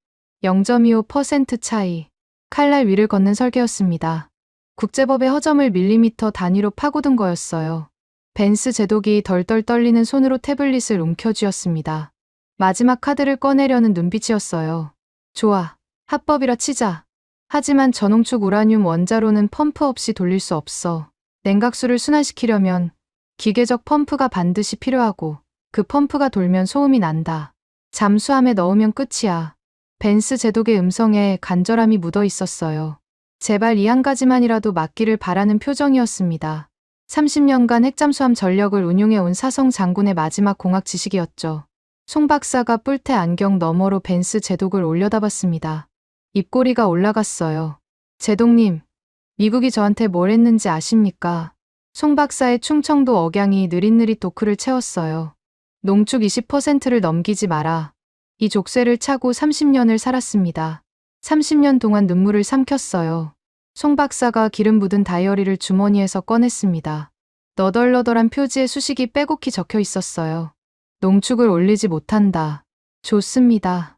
0.25% 차이. 칼날 위를 걷는 설계였습니다. 국제법의 허점을 밀리미터 단위로 파고든 거였어요. 벤스 제독이 덜덜 떨리는 손으로 태블릿을 움켜쥐었습니다. 마지막 카드를 꺼내려는 눈빛이었어요. 좋아. 합법이라 치자. 하지만 전홍축 우라늄 원자로는 펌프 없이 돌릴 수 없어. 냉각수를 순환시키려면 기계적 펌프가 반드시 필요하고 그 펌프가 돌면 소음이 난다. 잠수함에 넣으면 끝이야. 벤스 제독의 음성에 간절함이 묻어 있었어요. 제발 이 한 가지만이라도 맞기를 바라는 표정이었습니다. 30년간 핵잠수함 전력을 운용해온 사성 장군의 마지막 공학 지식이었죠. 송 박사가 뿔테 안경 너머로 벤스 제독을 올려다봤습니다. 입꼬리가 올라갔어요. 제독님, 미국이 저한테 뭘 했는지 아십니까? 송 박사의 충청도 억양이 느릿느릿 도크를 채웠어요. 농축 20%를 넘기지 마라. 이 족쇄를 차고 30년을 살았습니다. 30년 동안 눈물을 삼켰어요. 송 박사가 기름 묻은 다이어리를 주머니에서 꺼냈습니다. 너덜너덜한 표지에 수식이 빼곡히 적혀 있었어요. 농축을 올리지 못한다. 좋습니다.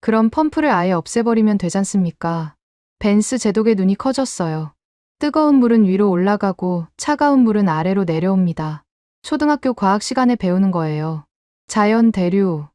그럼 펌프를 아예 없애버리면 되잖습니까? 벤스 제독의 눈이 커졌어요. 뜨거운 물은 위로 올라가고 차가운 물은 아래로 내려옵니다. 초등학교 과학 시간에 배우는 거예요. 자연 대류.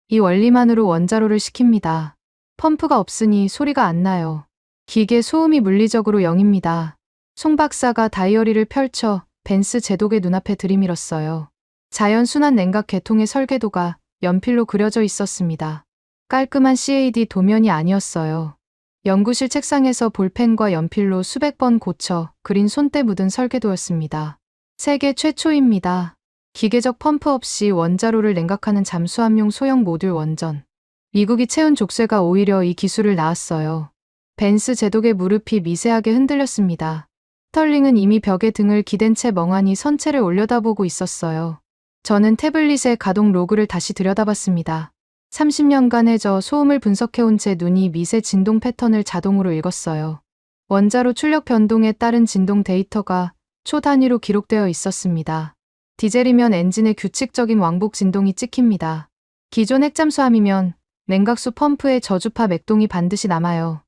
이 원리만으로 원자로를 식힙니다. 펌프가 없으니 소리가 안 나요. 기계 소음이 물리적으로 0입니다. 송 박사가 다이어리를 펼쳐 벤스 제독의 눈앞에 들이밀었어요. 자연순환 냉각 계통의 설계도가 연필로 그려져 있었습니다. 깔끔한 CAD 도면이 아니었어요. 연구실 책상에서 볼펜과 연필로 수백 번 고쳐 그린 손때 묻은 설계도였습니다. 세계 최초입니다. 기계적 펌프 없이 원자로를 냉각하는 잠수함용 소형 모듈 원전. 미국이 채운 족쇄가 오히려 이 기술을 낳았어요. 벤스 제독의 무릎이 미세하게 흔들렸습니다. 스털링은 이미 벽에 등을 기댄 채 멍하니 선체를 올려다보고 있었어요. 저는 태블릿의 가동 로그를 다시 들여다봤습니다. 30년간 해저 소음을 분석해온 제 눈이 미세 진동 패턴을 자동으로 읽었어요. 원자로 출력 변동에 따른 진동 데이터가 초 단위로 기록되어 있었습니다. 디젤이면 엔진의 규칙적인 왕복 진동이 찍힙니다. 기존 핵잠수함이면 냉각수 펌프의 저주파 맥동이 반드시 남아요.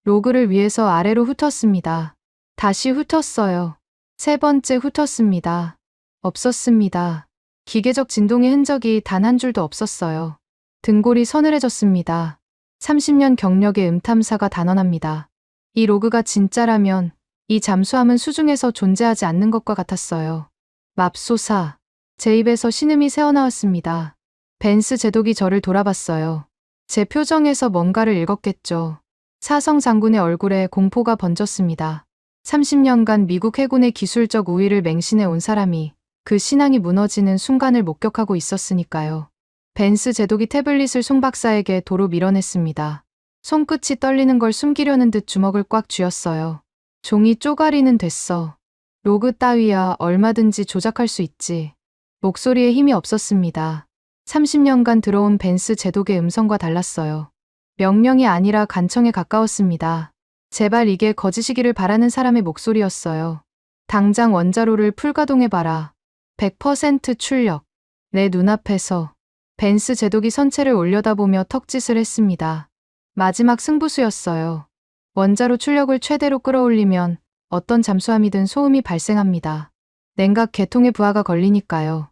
로그를 위에서 아래로 훑었습니다. 다시 훑었어요. 세 번째 훑었습니다. 없었습니다. 기계적 진동의 흔적이 단 한 줄도 없었어요. 등골이 서늘해졌습니다. 30년 경력의 음탐사가 단언합니다. 이 로그가 진짜라면 이 잠수함은 수중에서 존재하지 않는 것과 같았어요. 맙소사. 제 입에서 신음이 새어나왔습니다. 벤스 제독이 저를 돌아봤어요. 제 표정에서 뭔가를 읽었겠죠. 사성 장군의 얼굴에 공포가 번졌습니다. 30년간 미국 해군의 기술적 우위를 맹신해 온 사람이 그 신앙이 무너지는 순간을 목격하고 있었으니까요. 벤스 제독이 태블릿을 송 박사에게 도로 밀어냈습니다. 손끝이 떨리는 걸 숨기려는 듯 주먹을 꽉 쥐었어요. 종이 쪼가리는 됐어. 로그 따위야 얼마든지 조작할 수 있지. 목소리에 힘이 없었습니다. 30년간 들어온 벤스 제독의 음성과 달랐어요. 명령이 아니라 간청에 가까웠습니다. 제발 이게 거짓이기를 바라는 사람의 목소리였어요. 당장 원자로를 풀가동해봐라. 100% 출력. 내 눈앞에서. 벤스 제독이 선체를 올려다보며 턱짓을 했습니다. 마지막 승부수였어요. 원자로 출력을 최대로 끌어올리면 어떤 잠수함이든 소음이 발생합니다. 냉각 계통의 부하가 걸리니까요.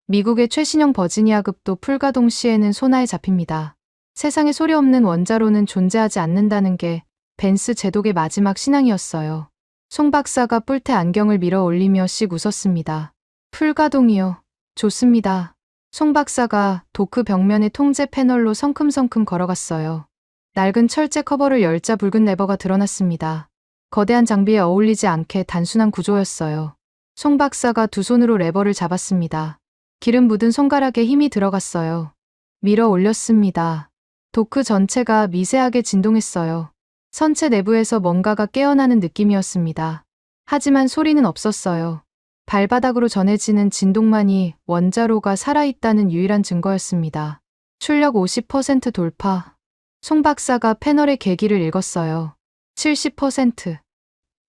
미국의 최신형 버지니아급도 풀가동 시에는 소나에 잡힙니다. 세상에 소리 없는 원자로는 존재하지 않는다는 게 벤스 제독의 마지막 신앙이었어요. 송 박사가 뿔테 안경을 밀어 올리며 씩 웃었습니다. 풀가동이요. 좋습니다. 송 박사가 도크 벽면의 통제 패널로 성큼성큼 걸어갔어요. 낡은 철제 커버를 열자 붉은 레버가 드러났습니다. 거대한 장비에 어울리지 않게 단순한 구조였어요. 송 박사가 두 손으로 레버를 잡았습니다. 기름 묻은 손가락에 힘이 들어갔어요. 밀어 올렸습니다. 도크 전체가 미세하게 진동했어요. 선체 내부에서 뭔가가 깨어나는 느낌이었습니다. 하지만 소리는 없었어요. 발바닥으로 전해지는 진동만이 원자로가 살아있다는 유일한 증거였습니다. 출력 50% 돌파. 송 박사가 패널의 계기를 읽었어요. 70%,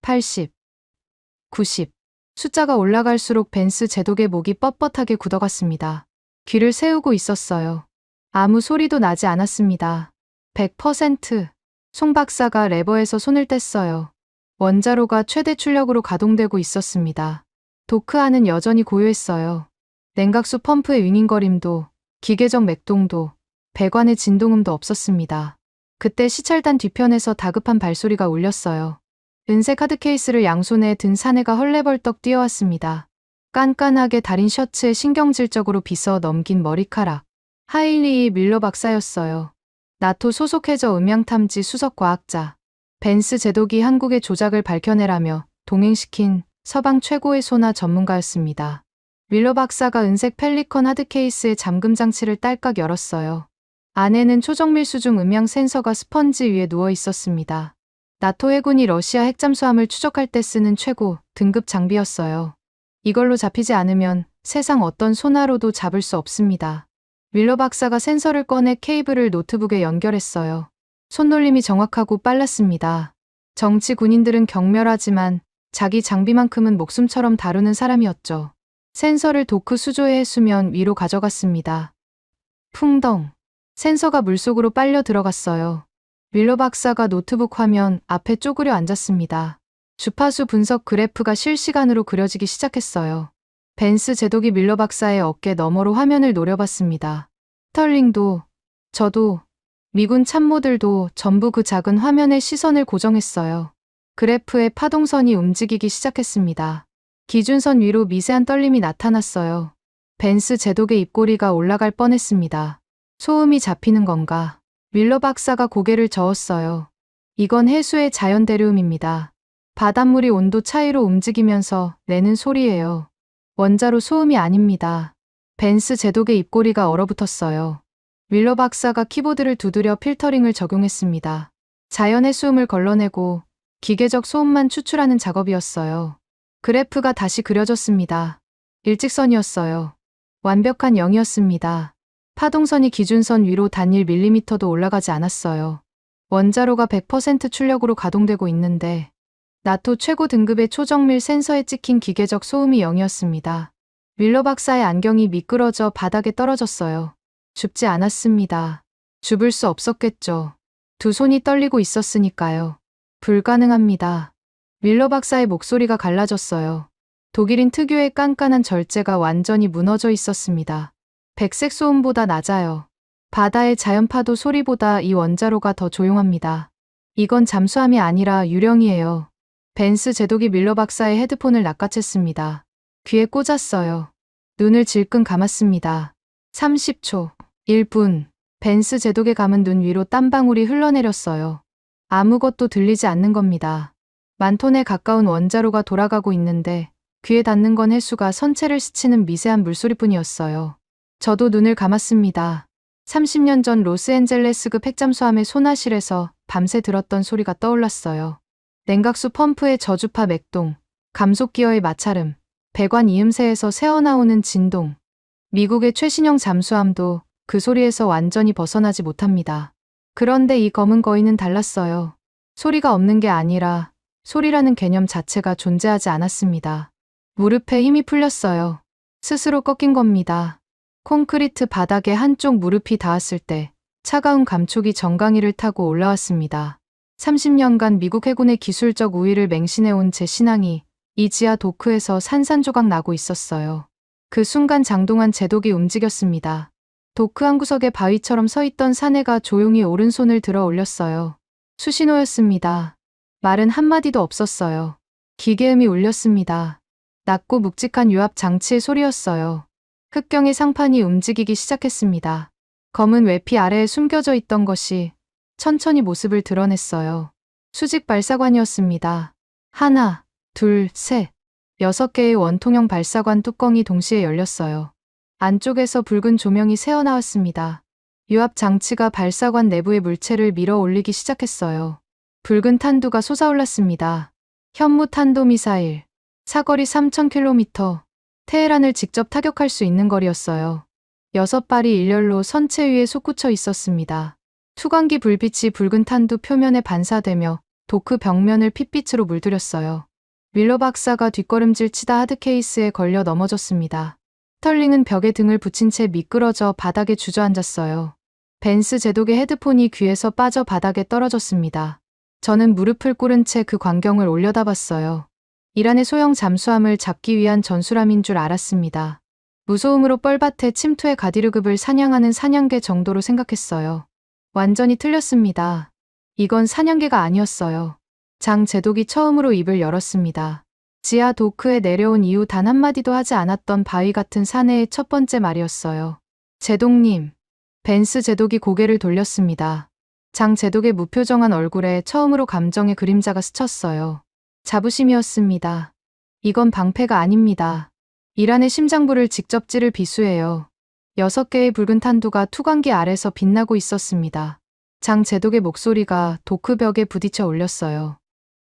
80, 90. 숫자가 올라갈수록 벤스 제독의 목이 뻣뻣하게 굳어갔습니다. 귀를 세우고 있었어요. 아무 소리도 나지 않았습니다. 100%. 송 박사가 레버에서 손을 뗐어요. 원자로가 최대 출력으로 가동되고 있었습니다. 도크 안은 여전히 고요했어요. 냉각수 펌프의 윙윙거림도, 기계적 맥동도, 배관의 진동음도 없었습니다. 그때 시찰단 뒤편에서 다급한 발소리가 울렸어요. 은색 카드 케이스를 양손에 든 사내가 헐레벌떡 뛰어왔습니다. 깐깐하게 다린 셔츠에 신경질적으로 빗어 넘긴 머리카락. 하일리 밀러 박사였어요. 나토 소속 해저 음향탐지 수석과학자. 벤스 제독이 한국의 조작을 밝혀내라며 동행시킨 서방 최고의 소나 전문가였습니다. 밀러 박사가 은색 펠리컨 하드 케이스의 잠금 장치를 딸깍 열었어요. 안에는 초정밀수 중 음향 센서가 스펀지 위에 누워 있었습니다. 나토 해군이 러시아 핵잠수함을 추적할 때 쓰는 최고 등급 장비였어요. 이걸로 잡히지 않으면 세상 어떤 소나로도 잡을 수 없습니다. 밀러 박사가 센서를 꺼내 케이블을 노트북에 연결했어요. 손놀림이 정확하고 빨랐습니다. 정치 군인들은 경멸하지만 자기 장비만큼은 목숨처럼 다루는 사람이었죠. 센서를 도크 수조의 해수면 위로 가져갔습니다. 풍덩. 센서가 물속으로 빨려 들어갔어요. 밀러 박사가 노트북 화면 앞에 쪼그려 앉았습니다. 주파수 분석 그래프가 실시간으로 그려지기 시작했어요. 벤스 제독이 밀러 박사의 어깨 너머로 화면을 노려봤습니다. 스털링도, 저도, 미군 참모들도 전부 그 작은 화면에 시선을 고정했어요. 그래프의 파동선이 움직이기 시작했습니다. 기준선 위로 미세한 떨림이 나타났어요. 벤스 제독의 입꼬리가 올라갈 뻔했습니다. 소음이 잡히는 건가? 밀러 박사가 고개를 저었어요. 이건 해수의 자연 대류음입니다. 바닷물이 온도 차이로 움직이면서 내는 소리예요. 원자로 소음이 아닙니다. 벤스 제독의 입꼬리가 얼어붙었어요. 밀러 박사가 키보드를 두드려 필터링을 적용했습니다. 자연의 소음을 걸러내고 기계적 소음만 추출하는 작업이었어요. 그래프가 다시 그려졌습니다. 일직선이었어요. 완벽한 0이었습니다. 파동선이 기준선 위로 단 1mm도 올라가지 않았어요. 원자로가 100% 출력으로 가동되고 있는데 나토 최고 등급의 초정밀 센서에 찍힌 기계적 소음이 0이었습니다. 밀러 박사의 안경이 미끄러져 바닥에 떨어졌어요. 줍지 않았습니다. 줍을 수 없었겠죠. 두 손이 떨리고 있었으니까요. 불가능합니다. 밀러 박사의 목소리가 갈라졌어요. 독일인 특유의 깐깐한 절제가 완전히 무너져 있었습니다. 백색 소음보다 낮아요. 바다의 자연파도 소리보다 이 원자로가 더 조용합니다. 이건 잠수함이 아니라 유령이에요. 벤스 제독이 밀러 박사의 헤드폰을 낚아챘습니다. 귀에 꽂았어요. 눈을 질끈 감았습니다. 30초, 1분. 벤스 제독의 감은 눈 위로 땀방울이 흘러내렸어요. 아무것도 들리지 않는 겁니다. 만톤에 가까운 원자로가 돌아가고 있는데 귀에 닿는 건 해수가 선체를 스치는 미세한 물소리뿐이었어요. 저도 눈을 감았습니다. 30년 전 로스앤젤레스급 핵잠수함의 소나실에서 밤새 들었던 소리가 떠올랐어요. 냉각수 펌프의 저주파 맥동, 감속기어의 마찰음, 배관 이음새에서 새어나오는 진동. 미국의 최신형 잠수함도 그 소리에서 완전히 벗어나지 못합니다. 그런데 이 검은 거인은 달랐어요. 소리가 없는 게 아니라 소리라는 개념 자체가 존재하지 않았습니다. 무릎에 힘이 풀렸어요. 스스로 꺾인 겁니다. 콘크리트 바닥에 한쪽 무릎이 닿았을 때 차가운 감촉이 정강이를 타고 올라왔습니다. 30년간 미국 해군의 기술적 우위를 맹신해온 제 신앙이 이 지하 도크에서 산산조각 나고 있었어요. 그 순간 장동한 제독이 움직였습니다. 도크 한 구석에 바위처럼 서 있던 사내가 조용히 오른손을 들어 올렸어요. 수신호였습니다. 말은 한마디도 없었어요. 기계음이 울렸습니다. 낮고 묵직한 유압 장치의 소리였어요. 흑경의 상판이 움직이기 시작했습니다. 검은 외피 아래에 숨겨져 있던 것이 천천히 모습을 드러냈어요. 수직 발사관이었습니다. 하나, 둘, 셋. 6개의 원통형 발사관 뚜껑이 동시에 열렸어요. 안쪽에서 붉은 조명이 새어나왔습니다. 유압 장치가 발사관 내부의 물체를 밀어 올리기 시작했어요. 붉은 탄두가 솟아올랐습니다. 현무 탄도미사일. 사거리 3,000km. 테헤란을 직접 타격할 수 있는 거리였어요. 6발이 일렬로 선체 위에 솟구쳐 있었습니다. 투광기 불빛이 붉은 탄두 표면에 반사되며 도크 벽면을 핏빛으로 물들였어요. 밀러 박사가 뒷걸음질 치다 하드 케이스에 걸려 넘어졌습니다. 스털링은 벽에 등을 붙인 채 미끄러져 바닥에 주저앉았어요. 벤스 제독의 헤드폰이 귀에서 빠져 바닥에 떨어졌습니다. 저는 무릎을 꿇은 채 그 광경을 올려다봤어요. 이란의 소형 잠수함을 잡기 위한 전술함인 줄 알았습니다. 무소음으로 뻘밭에 침투해 가디르급을 사냥하는 사냥개 정도로 생각했어요. 완전히 틀렸습니다. 이건 사냥개가 아니었어요. 장 제독이 처음으로 입을 열었습니다. 지하 도크에 내려온 이후 단 한마디도 하지 않았던 바위 같은 사내의 첫 번째 말이었어요. 제독님. 벤스 제독이 고개를 돌렸습니다. 장 제독의 무표정한 얼굴에 처음으로 감정의 그림자가 스쳤어요. 자부심이었습니다. 이건 방패가 아닙니다. 이란의 심장부를 직접 찌를 비수예요. 6개의 붉은 탄두가 투광기 아래서 빛나고 있었습니다. 장 제독의 목소리가 도크벽에 부딪혀 울렸어요.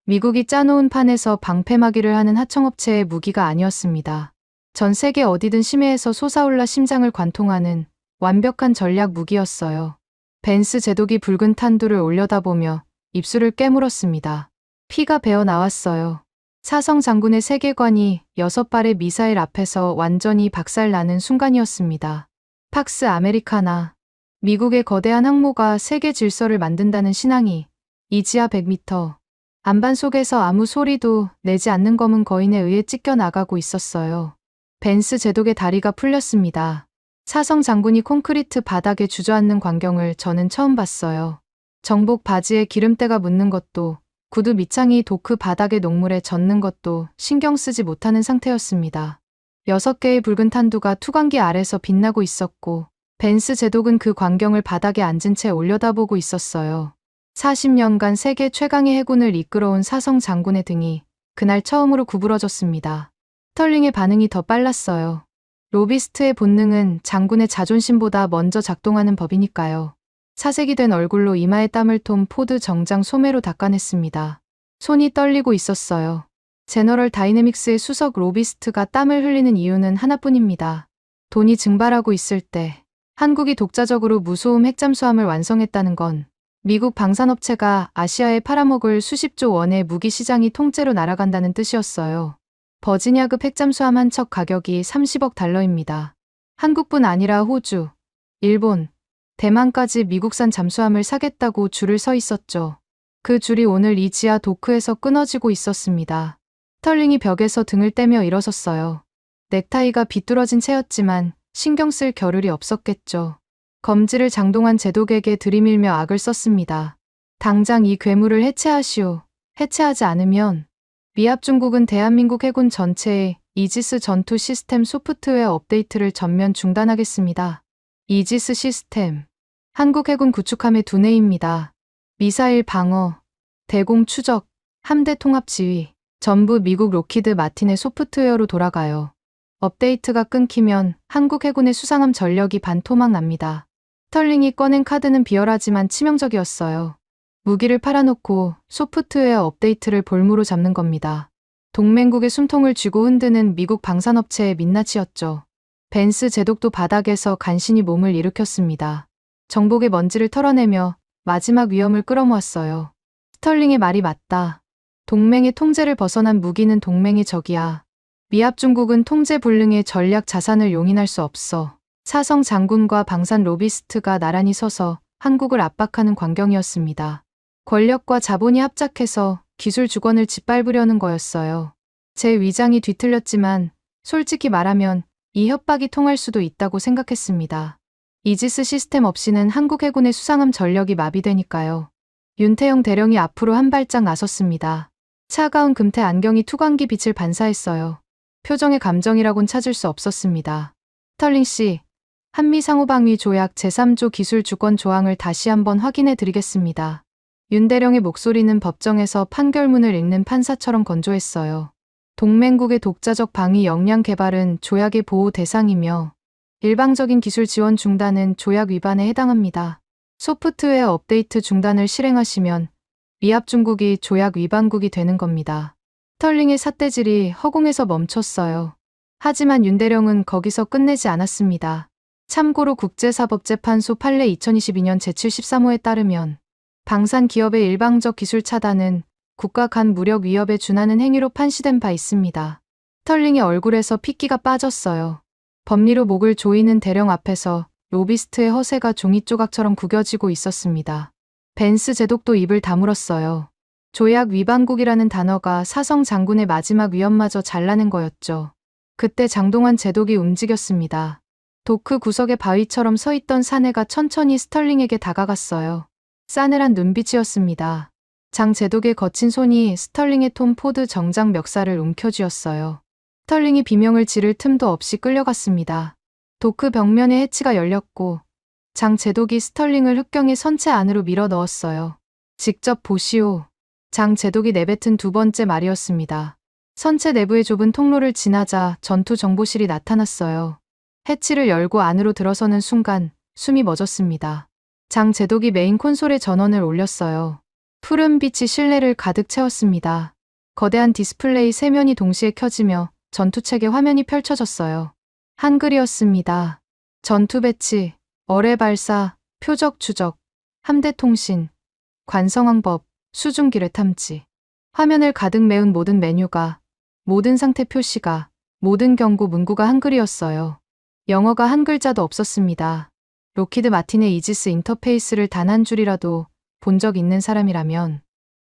미국이 짜놓은 판에서 방패막이를 하는 하청업체의 무기가 아니었습니다. 전 세계 어디든 심해에서 솟아올라 심장을 관통하는 완벽한 전략 무기였어요. 벤스 제독이 붉은 탄두를 올려다보며 입술을 깨물었습니다. 피가 배어 나왔어요. 사성 장군의 세계관이 6발의 미사일 앞에서 완전히 박살나는 순간이었습니다. 팍스 아메리카나. 미국의 거대한 항모가 세계 질서를 만든다는 신앙이 이 지하 100m 안반 속에서 아무 소리도 내지 않는 검은 거인에 의해 찢겨나가고 있었어요. 벤스 제독의 다리가 풀렸습니다. 사성 장군이 콘크리트 바닥에 주저앉는 광경을 저는 처음 봤어요. 정복 바지에 기름때가 묻는 것도, 구두 밑창이 도크 바닥의 녹물에 젖는 것도 신경 쓰지 못하는 상태였습니다. 6개의 붉은 탄두가 투광기 아래서 빛나고 있었고, 벤스 제독은 그 광경을 바닥에 앉은 채 올려다보고 있었어요. 40년간 세계 최강의 해군을 이끌어온 사성 장군의 등이 그날 처음으로 구부러졌습니다. 스털링의 반응이 더 빨랐어요. 로비스트의 본능은 장군의 자존심보다 먼저 작동하는 법이니까요. 사색이 된 얼굴로 이마에 땀을 톰 포드 정장 소매로 닦아냈습니다. 손이 떨리고 있었어요. 제너럴 다이내믹스의 수석 로비스트가 땀을 흘리는 이유는 하나뿐입니다. 돈이 증발하고 있을 때 한국이 독자적으로 무소음 핵잠수함을 완성했다는 건 미국 방산업체가 아시아에 팔아먹을 수십조 원의 무기 시장이 통째로 날아간다는 뜻이었어요. 버지니아급 핵잠수함 한 척 가격이 30억 달러입니다. 한국뿐 아니라 호주, 일본, 대만까지 미국산 잠수함을 사겠다고 줄을 서 있었죠. 그 줄이 오늘 이 지하 도크에서 끊어지고 있었습니다. 스털링이 벽에서 등을 떼며 일어섰어요. 넥타이가 비뚤어진 채였지만 신경 쓸 겨를이 없었겠죠. 검지를 장동한 제독에게 들이밀며 악을 썼습니다. 당장 이 괴물을 해체하시오. 해체하지 않으면 미합 중국은 대한민국 해군 전체의 이지스 전투 시스템 소프트웨어 업데이트를 전면 중단하겠습니다. 이지스 시스템. 한국 해군 구축함의 두뇌입니다. 미사일 방어, 대공 추적, 함대 통합 지휘, 전부 미국 로키드 마틴의 소프트웨어로 돌아가요. 업데이트가 끊기면 한국 해군의 수상함 전력이 반토막 납니다. 스털링이 꺼낸 카드는 비열하지만 치명적이었어요. 무기를 팔아놓고 소프트웨어 업데이트를 볼모로 잡는 겁니다. 동맹국의 숨통을 쥐고 흔드는 미국 방산업체의 민낯이었죠. 벤스 제독도 바닥에서 간신히 몸을 일으켰습니다. 정복의 먼지를 털어내며 마지막 위험을 끌어모았어요. 스털링의 말이 맞다. 동맹의 통제를 벗어난 무기는 동맹의 적이야. 미합 중국은 통제 불능의 전략 자산을 용인할 수 없어. 사성 장군과 방산 로비스트가 나란히 서서 한국을 압박하는 광경이었습니다. 권력과 자본이 합작해서 기술 주권을 짓밟으려는 거였어요. 제 위장이 뒤틀렸지만 솔직히 말하면 이 협박이 통할 수도 있다고 생각했습니다. 이지스 시스템 없이는 한국 해군의 수상함 전력이 마비되니까요. 윤태영 대령이 앞으로 한 발짝 나섰습니다. 차가운 금태 안경이 투광기 빛을 반사했어요. 표정의 감정이라곤 찾을 수 없었습니다. 스털링 씨, 한미 상호방위 조약 제3조 기술 주권 조항을 다시 한번 확인해 드리겠습니다. 윤대령의 목소리는 법정에서 판결문을 읽는 판사처럼 건조했어요. 동맹국의 독자적 방위 역량 개발은 조약의 보호 대상이며 일방적인 기술 지원 중단은 조약 위반에 해당합니다. 소프트웨어 업데이트 중단을 실행하시면 미합 중국이 조약 위반국이 되는 겁니다. 스털링의 삿대질이 허공에서 멈췄어요. 하지만 윤대령은 거기서 끝내지 않았습니다. 참고로 국제사법재판소 판례 2022년 제73호에 따르면 방산 기업의 일방적 기술 차단은 국가 간 무력 위협에 준하는 행위로 판시된 바 있습니다. 스털링의 얼굴에서 핏기가 빠졌어요. 법리로 목을 조이는 대령 앞에서 로비스트의 허세가 종이 조각처럼 구겨지고 있었습니다. 벤스 제독도 입을 다물었어요. 조약 위반국이라는 단어가 사성 장군의 마지막 위협마저 잘라낸 거였죠. 그때 장동환 제독이 움직였습니다. 도크 구석에 바위처럼 서 있던 사내가 천천히 스털링에게 다가갔어요. 싸늘한 눈빛이었습니다. 장 제독의 거친 손이 스털링의 톰 포드 정장 멱살을 움켜쥐었어요. 스털링이 비명을 지를 틈도 없이 끌려갔습니다. 도크 벽면에 해치가 열렸고 장 제독이 스털링을 흑경의 선체 안으로 밀어 넣었어요. 직접 보시오. 장 제독이 내뱉은 두 번째 말이었습니다. 선체 내부의 좁은 통로를 지나자 전투 정보실이 나타났어요. 해치를 열고 안으로 들어서는 순간 숨이 멎었습니다. 장 제독이 메인 콘솔에 전원을 올렸어요. 푸른 빛이 실내를 가득 채웠습니다. 거대한 디스플레이 세 면이 동시에 켜지며 전투체계 화면이 펼쳐졌어요. 한글이었습니다. 전투 배치, 어뢰 발사, 표적 추적, 함대 통신, 관성항법, 수중 기뢰 탐지. 화면을 가득 메운 모든 메뉴가, 모든 상태 표시가, 모든 경고 문구가 한글이었어요. 영어가 한 글자도 없었습니다. 로키드 마틴의 이지스 인터페이스를 단 한 줄이라도 본 적 있는 사람이라면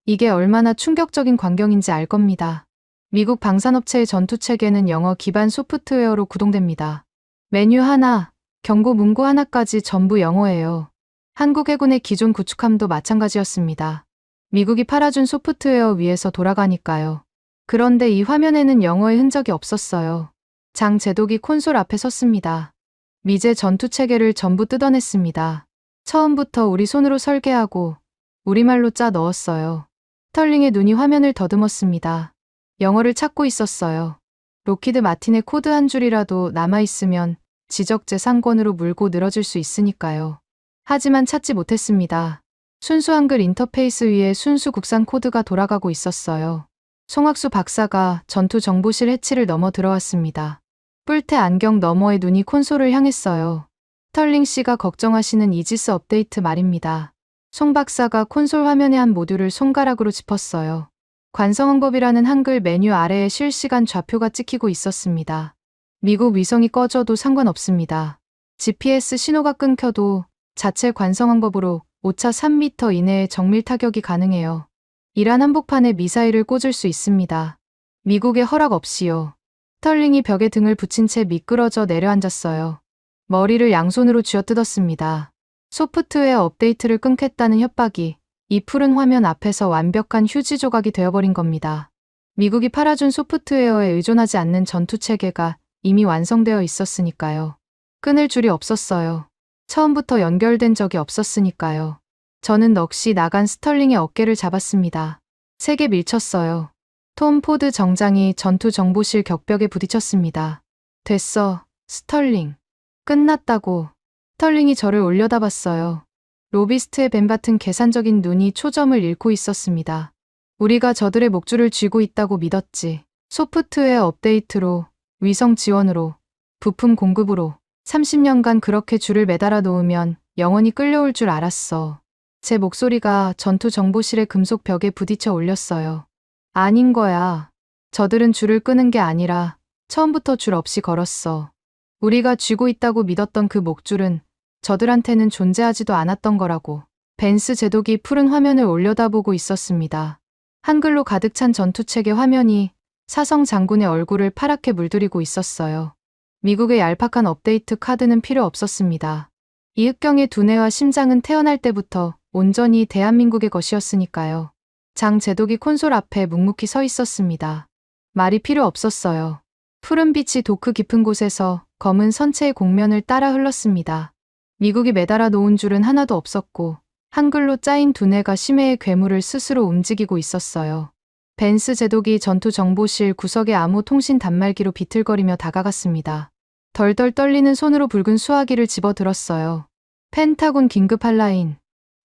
이게 얼마나 충격적인 광경인지 알 겁니다. 미국 방산업체의 전투체계는 영어 기반 소프트웨어로 구동됩니다. 메뉴 하나, 경고 문구 하나까지 전부 영어예요. 한국 해군의 기존 구축함도 마찬가지였습니다. 미국이 팔아준 소프트웨어 위에서 돌아가니까요. 그런데 이 화면에는 영어의 흔적이 없었어요. 장 제독이 콘솔 앞에 섰습니다. 미제 전투체계를 전부 뜯어냈습니다. 처음부터 우리 손으로 설계하고 우리말로 짜 넣었어요. 스털링의 눈이 화면을 더듬었습니다. 영어를 찾고 있었어요. 로키드 마틴의 코드 한 줄이라도 남아있으면 지적재 상권으로 물고 늘어질 수 있으니까요. 하지만 찾지 못했습니다. 순수 한글 인터페이스 위에 순수 국산 코드가 돌아가고 있었어요. 송학수 박사가 전투 정보실 해치를 넘어 들어왔습니다. 뿔테 안경 너머의 눈이 콘솔을 향했어요. 스털링 씨가 걱정하시는 이지스 업데이트 말입니다. 송 박사가 콘솔 화면의 한 모듈을 손가락으로 짚었어요. 관성항법이라는 한글 메뉴 아래에 실시간 좌표가 찍히고 있었습니다. 미국 위성이 꺼져도 상관없습니다. GPS 신호가 끊겨도 자체 관성항법으로 오차 3m 이내에 정밀 타격이 가능해요. 이란 한복판에 미사일을 꽂을 수 있습니다. 미국의 허락 없이요. 스털링이 벽에 등을 붙인 채 미끄러져 내려앉았어요. 머리를 양손으로 쥐어뜯었습니다. 소프트웨어 업데이트를 끊겠다는 협박이 이 푸른 화면 앞에서 완벽한 휴지 조각이 되어버린 겁니다. 미국이 팔아준 소프트웨어에 의존하지 않는 전투체계가 이미 완성되어 있었으니까요. 끊을 줄이 없었어요. 처음부터 연결된 적이 없었으니까요. 저는 넋이 나간 스털링의 어깨를 잡았습니다. 세게 밀쳤어요. 톰 포드 정장이 전투 정보실 격벽에 부딪혔습니다. 됐어, 스털링. 끝났다고. 스털링이 저를 올려다봤어요. 로비스트의 뱀 같은 계산적인 눈이 초점을 잃고 있었습니다. 우리가 저들의 목줄을 쥐고 있다고 믿었지. 소프트웨어 업데이트로, 위성 지원으로, 부품 공급으로 30년간 그렇게 줄을 매달아 놓으면 영원히 끌려올 줄 알았어. 제 목소리가 전투 정보실의 금속 벽에 부딪혀 올렸어요. 아닌 거야. 저들은 줄을 끄는 게 아니라 처음부터 줄 없이 걸었어. 우리가 쥐고 있다고 믿었던 그 목줄은 저들한테는 존재하지도 않았던 거라고. 벤스 제독이 푸른 화면을 올려다보고 있었습니다. 한글로 가득 찬 전투체계 화면이 사성 장군의 얼굴을 파랗게 물들이고 있었어요. 미국의 얄팍한 업데이트 카드는 필요 없었습니다. 이흑경의 두뇌와 심장은 태어날 때부터 온전히 대한민국의 것이었으니까요. 장 제독이 콘솔 앞에 묵묵히 서 있었습니다. 말이 필요 없었어요. 푸른 빛이 도크 깊은 곳에서 검은 선체의 곡면을 따라 흘렀습니다. 미국이 매달아 놓은 줄은 하나도 없었고 한글로 짜인 두뇌가 심해의 괴물을 스스로 움직이고 있었어요. 벤스 제독이 전투 정보실 구석의 암호 통신 단말기로 비틀거리며 다가갔습니다. 덜덜 떨리는 손으로 붉은 수화기를 집어들었어요. 펜타곤 긴급 한라인.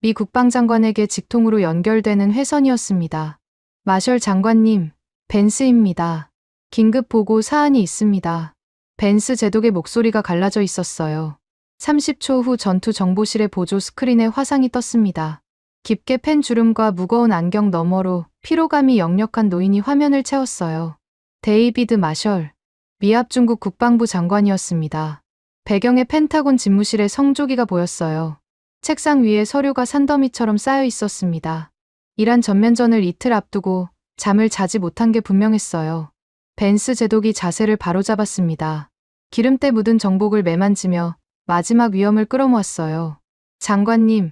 미 국방장관에게 직통으로 연결되는 회선이었습니다. 마셜 장관님, 벤스입니다. 긴급 보고 사안이 있습니다. 벤스 제독의 목소리가 갈라져 있었어요. 30초 후 전투 정보실의 보조 스크린에 화상이 떴습니다. 깊게 팬 주름과 무거운 안경 너머로 피로감이 역력한 노인이 화면을 채웠어요. 데이비드 마셜, 미합 중국 국방부 장관이었습니다. 배경에 펜타곤 집무실의 성조기가 보였어요. 책상 위에 서류가 산더미처럼 쌓여 있었습니다. 이란 전면전을 이틀 앞두고 잠을 자지 못한 게 분명했어요. 벤스 제독이 자세를 바로잡았습니다. 기름때 묻은 정복을 매만지며 마지막 위험을 끌어모았어요. 장관님,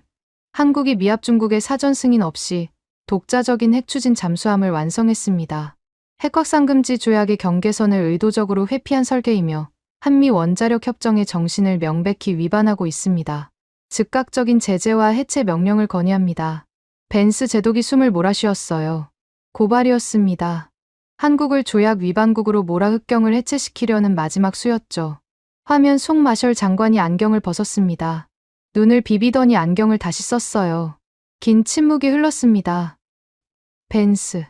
한국이 미합 중국의 사전 승인 없이 독자적인 핵추진 잠수함을 완성했습니다. 핵확산금지 조약의 경계선을 의도적으로 회피한 설계이며 한미 원자력 협정의 정신을 명백히 위반하고 있습니다. 즉각적인 제재와 해체 명령을 건의합니다. 벤스 제독이 숨을 몰아쉬었어요. 고발이었습니다. 한국을 조약 위반국으로 몰아 흑경을 해체시키려는 마지막 수였죠. 화면 속 마셜 장관이 안경을 벗었습니다. 눈을 비비더니 안경을 다시 썼어요. 긴 침묵이 흘렀습니다. 벤스.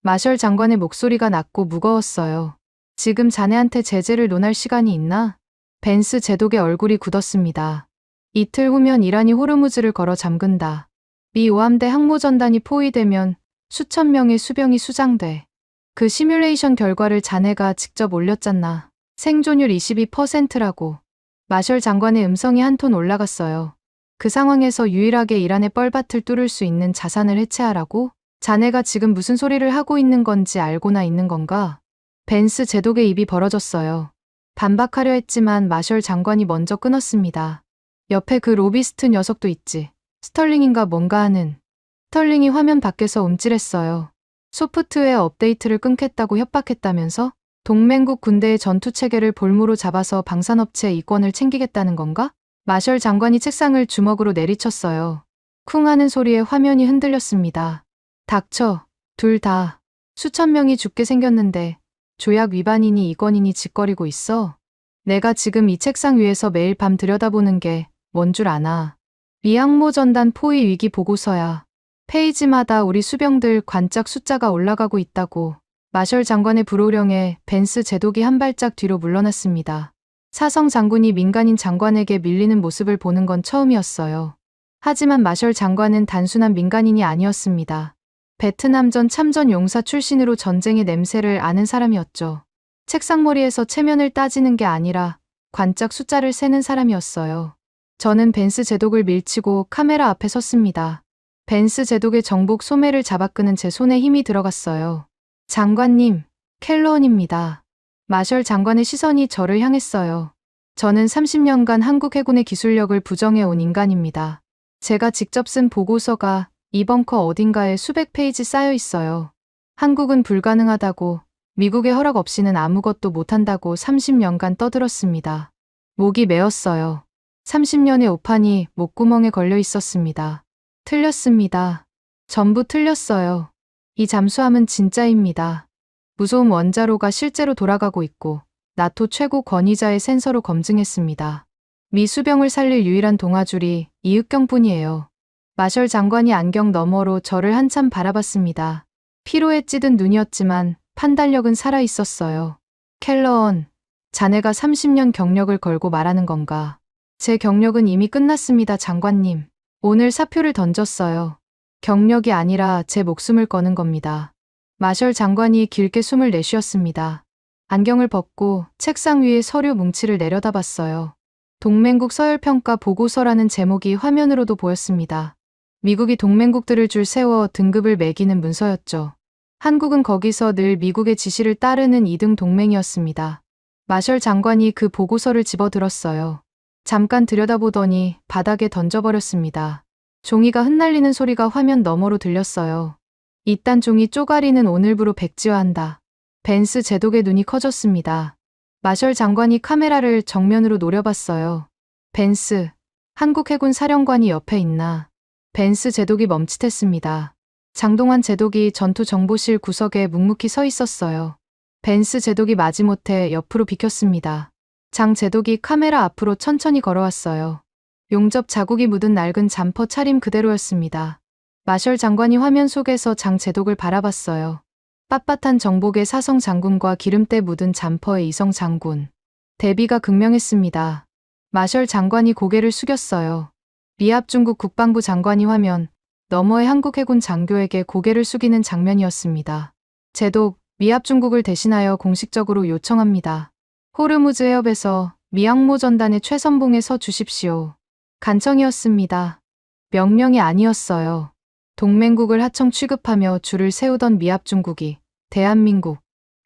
마셜 장관의 목소리가 낮고 무거웠어요. 지금 자네한테 제재를 논할 시간이 있나? 벤스 제독의 얼굴이 굳었습니다. 이틀 후면 이란이 호르무즈를 걸어 잠근다. 미 오함대 항모전단이 포위되면 수천 명의 수병이 수장돼. 그 시뮬레이션 결과를 자네가 직접 올렸잖나. 생존율 22%라고. 마셜 장관의 음성이 한 톤 올라갔어요. 그 상황에서 유일하게 이란의 뻘밭을 뚫을 수 있는 자산을 해체하라고? 자네가 지금 무슨 소리를 하고 있는 건지 알고나 있는 건가? 벤스 제독의 입이 벌어졌어요. 반박하려 했지만 마셜 장관이 먼저 끊었습니다. 옆에 그 로비스트 녀석도 있지. 스털링인가 뭔가 하는. 스털링이 화면 밖에서 움찔했어요. 소프트웨어 업데이트를 끊겠다고 협박했다면서? 동맹국 군대의 전투체계를 볼모로 잡아서 방산업체 이권을 챙기겠다는 건가? 마셜 장관이 책상을 주먹으로 내리쳤어요. 쿵 하는 소리에 화면이 흔들렸습니다. 닥쳐. 둘 다. 수천 명이 죽게 생겼는데 조약 위반이니 이권이니 짓거리고 있어? 내가 지금 이 책상 위에서 매일 밤 들여다보는 게 뭔 줄 아나. 미항모 전단 포위 위기 보고서야. 페이지마다 우리 수병들 관짝 숫자가 올라가고 있다고. 마셜 장관의 불호령에 벤스 제독이 한 발짝 뒤로 물러났습니다. 사성 장군이 민간인 장관에게 밀리는 모습을 보는 건 처음이었어요. 하지만 마셜 장관은 단순한 민간인이 아니었습니다. 베트남전 참전 용사 출신으로 전쟁의 냄새를 아는 사람이었죠. 책상머리에서 체면을 따지는 게 아니라 관짝 숫자를 세는 사람이었어요. 저는 벤스 제독을 밀치고 카메라 앞에 섰습니다. 벤스 제독의 정복 소매를 잡아끄는 제 손에 힘이 들어갔어요. 장관님, 켈러언입니다. 마셜 장관의 시선이 저를 향했어요. 저는 30년간 한국 해군의 기술력을 부정해온 인간입니다. 제가 직접 쓴 보고서가 이 벙커 어딘가에 수백 페이지 쌓여 있어요. 한국은 불가능하다고, 미국의 허락 없이는 아무것도 못한다고 30년간 떠들었습니다. 목이 메었어요. 30년의 오판이 목구멍에 걸려 있었습니다. 틀렸습니다. 전부 틀렸어요. 이 잠수함은 진짜입니다. 무소음 원자로가 실제로 돌아가고 있고 나토 최고 권위자의 센서로 검증했습니다. 미 수병을 살릴 유일한 동아줄이 이흑경뿐이에요. 마셜 장관이 안경 너머로 저를 한참 바라봤습니다. 피로에 찌든 눈이었지만 판단력은 살아있었어요. 켈러언, 자네가 30년 경력을 걸고 말하는 건가? 제 경력은 이미 끝났습니다, 장관님. 오늘 사표를 던졌어요. 경력이 아니라 제 목숨을 거는 겁니다. 마셜 장관이 길게 숨을 내쉬었습니다. 안경을 벗고 책상 위에 서류 뭉치를 내려다봤어요. 동맹국 서열평가 보고서라는 제목이 화면으로도 보였습니다. 미국이 동맹국들을 줄 세워 등급을 매기는 문서였죠. 한국은 거기서 늘 미국의 지시를 따르는 2등 동맹이었습니다. 마셜 장관이 그 보고서를 집어들었어요. 잠깐 들여다보더니 바닥에 던져버렸습니다. 종이가 흩날리는 소리가 화면 너머로 들렸어요. 이딴 종이 쪼가리는 오늘부로 백지화한다. 벤스 제독의 눈이 커졌습니다. 마셜 장관이 카메라를 정면으로 노려봤어요. 벤스, 한국 해군 사령관이 옆에 있나? 벤스 제독이 멈칫했습니다. 장동환 제독이 전투정보실 구석에 묵묵히 서 있었어요. 벤스 제독이 마지못해 옆으로 비켰습니다. 장 제독이 카메라 앞으로 천천히 걸어왔어요. 용접 자국이 묻은 낡은 잠퍼 차림 그대로였습니다. 마셜 장관이 화면 속에서 장 제독을 바라봤어요. 빳빳한 정복의 사성 장군과 기름때 묻은 잠퍼의 이성 장군. 대비가 극명했습니다. 마셜 장관이 고개를 숙였어요. 리합 중국 국방부 장관이 화면 너머의 한국 해군 장교에게 고개를 숙이는 장면이었습니다. 제독, 미합 중국을 대신하여 공식적으로 요청합니다. 호르무즈 해협에서 미항모 전단의 최선봉에 서 주십시오. 간청이었습니다. 명령이 아니었어요. 동맹국을 하청 취급하며 줄을 세우던 미합 중국이 대한민국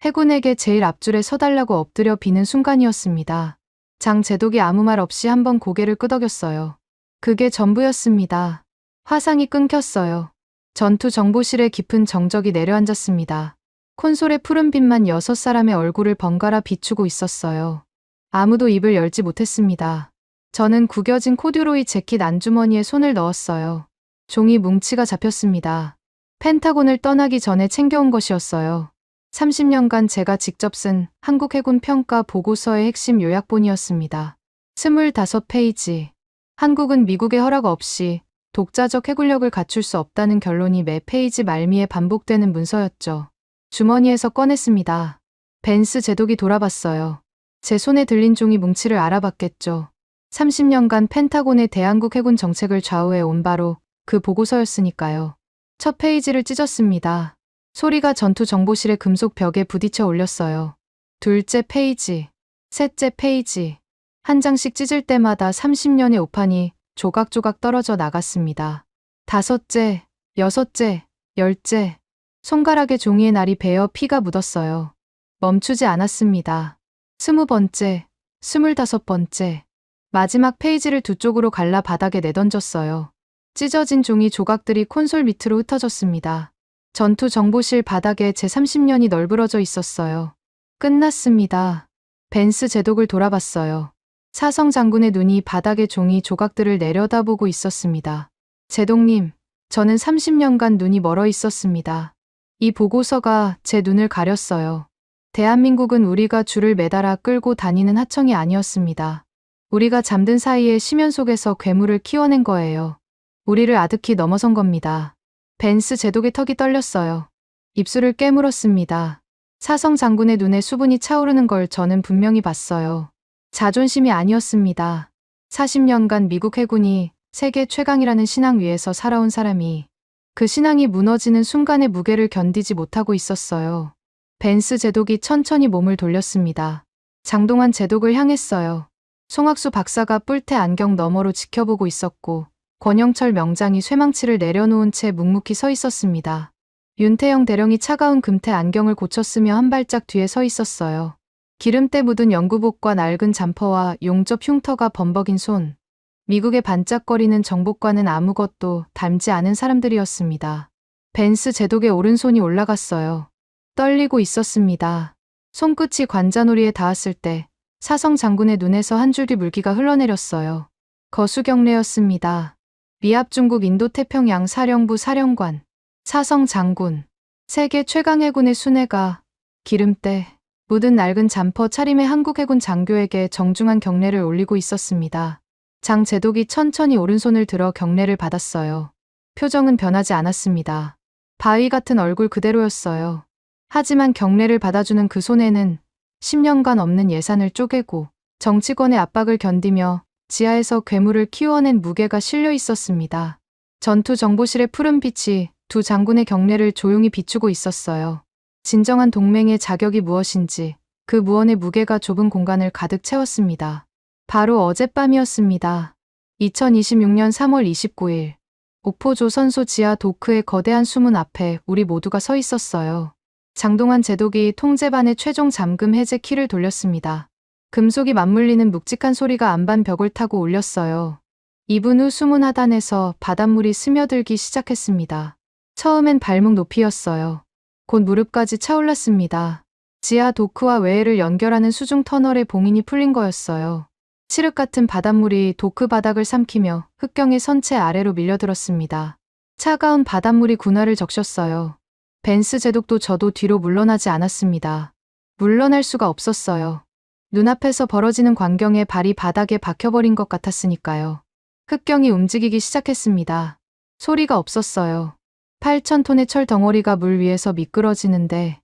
해군에게 제일 앞줄에 서달라고 엎드려 비는 순간이었습니다. 장 제독이 아무 말 없이 한번 고개를 끄덕였어요. 그게 전부였습니다. 화상이 끊겼어요. 전투 정보실에 깊은 정적이 내려앉았습니다. 콘솔의 푸른빛만 6사람의 얼굴을 번갈아 비추고 있었어요. 아무도 입을 열지 못했습니다. 저는 구겨진 코듀로이 재킷 안주머니에 손을 넣었어요. 종이 뭉치가 잡혔습니다. 펜타곤을 떠나기 전에 챙겨온 것이었어요. 30년간 제가 직접 쓴 한국 해군 평가 보고서의 핵심 요약본이었습니다. 25페이지. 한국은 미국의 허락 없이 독자적 해군력을 갖출 수 없다는 결론이 매 페이지 말미에 반복되는 문서였죠. 주머니에서 꺼냈습니다. 벤스 제독이 돌아봤어요. 제 손에 들린 종이 뭉치를 알아봤겠죠. 30년간 펜타곤의 대한국 해군 정책을 좌우해 온 바로 그 보고서였으니까요. 첫 페이지를 찢었습니다. 소리가 전투 정보실의 금속 벽에 부딪혀 올렸어요. 둘째 페이지, 셋째 페이지. 한 장씩 찢을 때마다 30년의 오판이 조각조각 떨어져 나갔습니다. 다섯째, 여섯째, 열째. 손가락에 종이의 날이 베어 피가 묻었어요. 멈추지 않았습니다. 20번째, 25번째. 마지막 페이지를 두 쪽으로 갈라 바닥에 내던졌어요. 찢어진 종이 조각들이 콘솔 밑으로 흩어졌습니다. 전투 정보실 바닥에 제 30년이 널브러져 있었어요. 끝났습니다. 벤스 제독을 돌아봤어요. 사성 장군의 눈이 바닥의 종이 조각들을 내려다보고 있었습니다. 제독님, 저는 30년간 눈이 멀어 있었습니다. 이 보고서가 제 눈을 가렸어요. 대한민국은 우리가 줄을 매달아 끌고 다니는 하청이 아니었습니다. 우리가 잠든 사이에 심연 속에서 괴물을 키워낸 거예요. 우리를 아득히 넘어선 겁니다. 벤스 제독의 턱이 떨렸어요. 입술을 깨물었습니다. 사성 장군의 눈에 수분이 차오르는 걸 저는 분명히 봤어요. 자존심이 아니었습니다. 40년간 미국 해군이 세계 최강이라는 신앙 위에서 살아온 사람이 그 신앙이 무너지는 순간의 무게를 견디지 못하고 있었어요. 벤스 제독이 천천히 몸을 돌렸습니다. 장동환 제독을 향했어요. 송학수 박사가 뿔테 안경 너머로 지켜보고 있었고 권영철 명장이 쇠망치를 내려놓은 채 묵묵히 서 있었습니다. 윤태영 대령이 차가운 금태 안경을 고쳤으며 한 발짝 뒤에 서 있었어요. 기름때 묻은 연구복과 낡은 잠퍼와 용접 흉터가 범벅인 손. 미국의 반짝거리는 정복과는 아무것도 닮지 않은 사람들이었습니다. 벤스 제독의 오른손이 올라갔어요. 떨리고 있었습니다. 손끝이 관자놀이에 닿았을 때 사성 장군의 눈에서 한 줄기 물기가 흘러내렸어요. 거수경례였습니다. 미합 중국 인도태평양 사령부 사령관, 사성 장군, 세계 최강 해군의 순회가 기름때 묻은 낡은 잠퍼 차림의 한국 해군 장교에게 정중한 경례를 올리고 있었습니다. 장 제독이 천천히 오른손을 들어 경례를 받았어요. 표정은 변하지 않았습니다. 바위 같은 얼굴 그대로였어요. 하지만 경례를 받아주는 그 손에는 10년간 없는 예산을 쪼개고 정치권의 압박을 견디며 지하에서 괴물을 키워낸 무게가 실려 있었습니다. 전투 정보실의 푸른 빛이 두 장군의 경례를 조용히 비추고 있었어요. 진정한 동맹의 자격이 무엇인지 그 무언의 무게가 좁은 공간을 가득 채웠습니다. 바로 어젯밤이었습니다. 2026년 3월 29일. 옥포조선소 지하 도크의 거대한 수문 앞에 우리 모두가 서 있었어요. 장동환 제독이 통제반의 최종 잠금 해제 키를 돌렸습니다. 금속이 맞물리는 묵직한 소리가 안반 벽을 타고 울렸어요. 2분 후 수문 하단에서 바닷물이 스며들기 시작했습니다. 처음엔 발목 높이였어요. 곧 무릎까지 차올랐습니다. 지하 도크와 외해를 연결하는 수중 터널의 봉인이 풀린 거였어요. 칠흑 같은 바닷물이 도크 바닥을 삼키며 흑경의 선체 아래로 밀려들었습니다. 차가운 바닷물이 군화를 적셨어요. 벤스 제독도 저도 뒤로 물러나지 않았습니다. 물러날 수가 없었어요. 눈앞에서 벌어지는 광경에 발이 바닥에 박혀버린 것 같았으니까요. 흑경이 움직이기 시작했습니다. 소리가 없었어요. 8,000톤의 철 덩어리가 물 위에서 미끄러지는데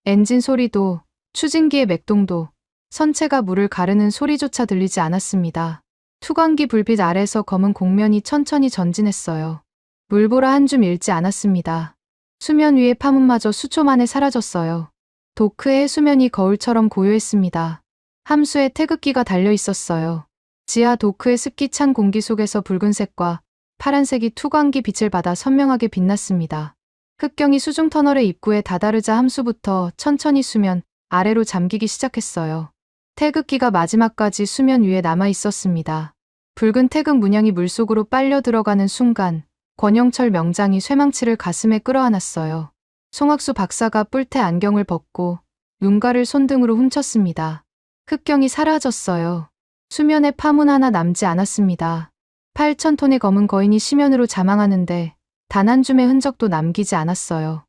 엔진 소리도 추진기의 맥동도 선체가 물을 가르는 소리조차 들리지 않았습니다. 투광기 불빛 아래서 검은 공면이 천천히 전진했어요. 물보라 한 줌 잃지 않았습니다. 수면 위의 파문마저 수초 만에 사라졌어요. 도크의 해수면이 거울처럼 고요했습니다. 함수에 태극기가 달려 있었어요. 지하 도크의 습기 찬 공기 속에서 붉은색과 파란색이 투광기 빛을 받아 선명하게 빛났습니다. 흑경이 수중 터널의 입구에 다다르자 함수부터 천천히 수면 아래로 잠기기 시작했어요. 태극기가 마지막까지 수면 위에 남아 있었습니다. 붉은 태극 문양이 물속으로 빨려 들어가는 순간 권영철 명장이 쇠망치를 가슴에 끌어안았어요. 송학수 박사가 뿔테 안경을 벗고 눈가를 손등으로 훔쳤습니다. 흑경이 사라졌어요. 수면에 파문 하나 남지 않았습니다. 8,000톤의 검은 거인이 심연으로 자망하는데 단 한 줌의 흔적도 남기지 않았어요.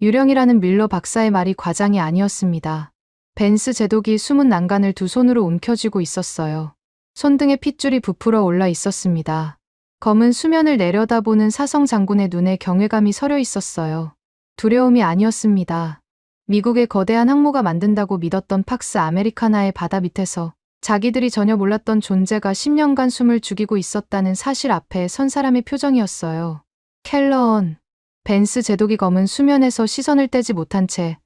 유령이라는 밀러 박사의 말이 과장이 아니었습니다. 벤스 제독이 숨은 난간을 두 손으로 움켜쥐고 있었어요. 손등에 핏줄이 부풀어 올라 있었습니다. 검은 수면을 내려다보는 사성 장군의 눈에 경외감이 서려 있었어요. 두려움이 아니었습니다. 미국의 거대한 항모가 만든다고 믿었던 팍스 아메리카나의 바다 밑에서 자기들이 전혀 몰랐던 존재가 10년간 숨을 죽이고 있었다는 사실 앞에 선 사람의 표정이었어요. 켈러언. 벤스 제독이 검은 수면에서 시선을 떼지 못한 채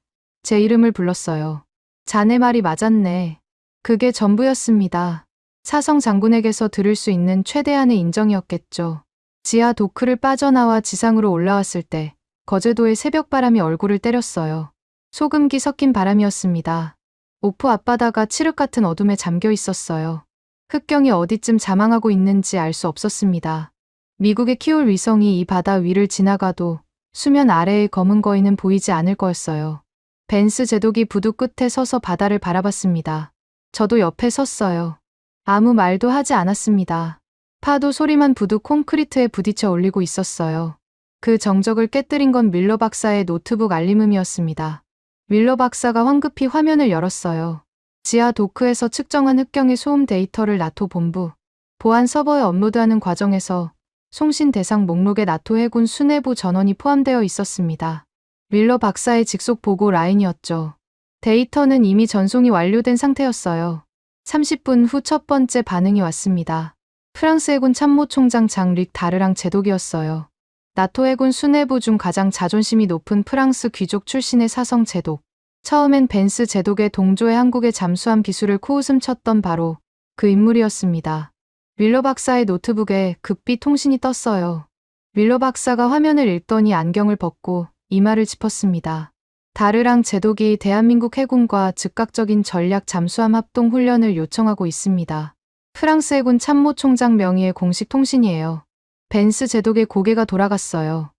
제 이름을 불렀어요. 자네 말이 맞았네. 그게 전부였습니다. 사성 장군에게서 들을 수 있는 최대한의 인정이었겠죠. 지하 도크를 빠져나와 지상으로 올라왔을 때 거제도의 새벽바람이 얼굴을 때렸어요. 소금기 섞인 바람이었습니다. 오프 앞바다가 칠흑 같은 어둠에 잠겨 있었어요. 흑경이 어디쯤 자망하고 있는지 알 수 없었습니다. 미국의 키올 위성이 이 바다 위를 지나가도 수면 아래의 검은 거인은 보이지 않을 거였어요. 벤스 제독이 부두 끝에 서서 바다를 바라봤습니다. 저도 옆에 섰어요. 아무 말도 하지 않았습니다. 파도 소리만 부두 콘크리트에 부딪혀 올리고 있었어요. 그 정적을 깨뜨린 건 밀러 박사의 노트북 알림음이었습니다. 밀러 박사가 황급히 화면을 열었어요. 지하 도크에서 측정한 흑경의 소음 데이터를 나토 본부 보안 서버에 업로드하는 과정에서 송신 대상 목록에 나토 해군 수뇌부 전원이 포함되어 있었습니다. 밀러 박사의 직속 보고 라인이었죠. 데이터는 이미 전송이 완료된 상태였어요. 30분 후 첫 번째 반응이 왔습니다. 프랑스 해군 참모총장 장 릭 다르랑 제독이었어요. 나토 해군 수뇌부 중 가장 자존심이 높은 프랑스 귀족 출신의 사성 제독. 처음엔 벤스 제독의 동조의 한국의 잠수함 기술을 코웃음 쳤던 바로 그 인물이었습니다. 밀러 박사의 노트북에 급비 통신이 떴어요. 밀러 박사가 화면을 읽더니 안경을 벗고 이마를 짚었습니다. 다르랑 제독이 대한민국 해군과 즉각적인 전략 잠수함 합동 훈련을 요청하고 있습니다. 프랑스 해군 참모총장 명의의 공식 통신이에요. 벤스 제독의 고개가 돌아갔어요.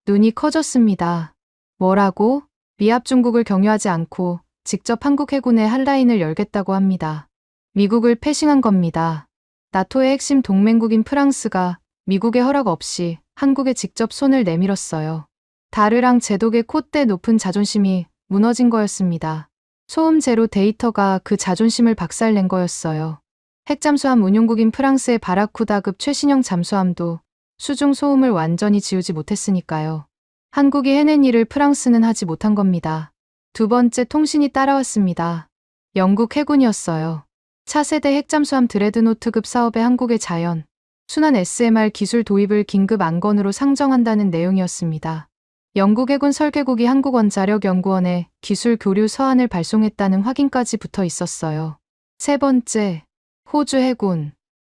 눈이 커졌습니다. 뭐라고? 미합 중국을 경유하지 않고 직접 한국 해군의 핫라인을 열겠다고 합니다. 미국을 패싱한 겁니다. 나토의 핵심 동맹국인 프랑스가 미국의 허락 없이 한국에 직접 손을 내밀었어요. 다르랑 제독의 콧대 높은 자존심이 무너진 거였습니다. 소음 제로 데이터가 그 자존심을 박살낸 거였어요. 핵잠수함 운용국인 프랑스의 바라쿠다급 최신형 잠수함도 수중 소음을 완전히 지우지 못했으니까요. 한국이 해낸 일을 프랑스는 하지 못한 겁니다. 두 번째 통신이 따라왔습니다. 영국 해군이었어요. 차세대 핵잠수함 드레드노트급 사업에 한국의 자연, 순환 SMR 기술 도입을 긴급 안건으로 상정한다는 내용이었습니다. 영국 해군 설계국이 한국원자력연구원에 기술 교류 서한을 발송했다는 확인까지 붙어 있었어요. 세 번째, 호주 해군.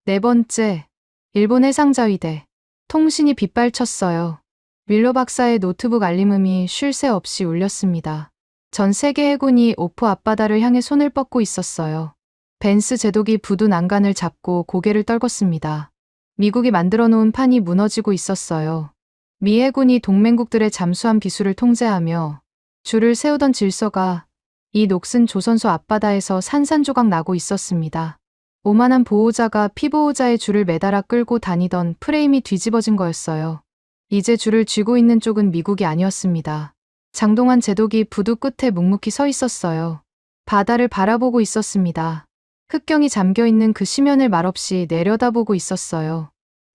네 번째, 일본 해상자위대. 통신이 빗발쳤어요. 밀러 박사의 노트북 알림음이 쉴 새 없이 울렸습니다. 전 세계 해군이 오프 앞바다를 향해 손을 뻗고 있었어요. 벤스 제독이 부두 난간을 잡고 고개를 떨궜습니다. 미국이 만들어 놓은 판이 무너지고 있었어요. 미 해군이 동맹국들의 잠수함 기술을 통제하며 줄을 세우던 질서가 이 녹슨 조선소 앞바다에서 산산조각 나고 있었습니다. 오만한 보호자가 피보호자의 줄을 매달아 끌고 다니던 프레임이 뒤집어진 거였어요. 이제 줄을 쥐고 있는 쪽은 미국이 아니었습니다. 장동환 제독이 부두 끝에 묵묵히 서 있었어요. 바다를 바라보고 있었습니다. 흑경이 잠겨있는 그 심연을 말없이 내려다보고 있었어요.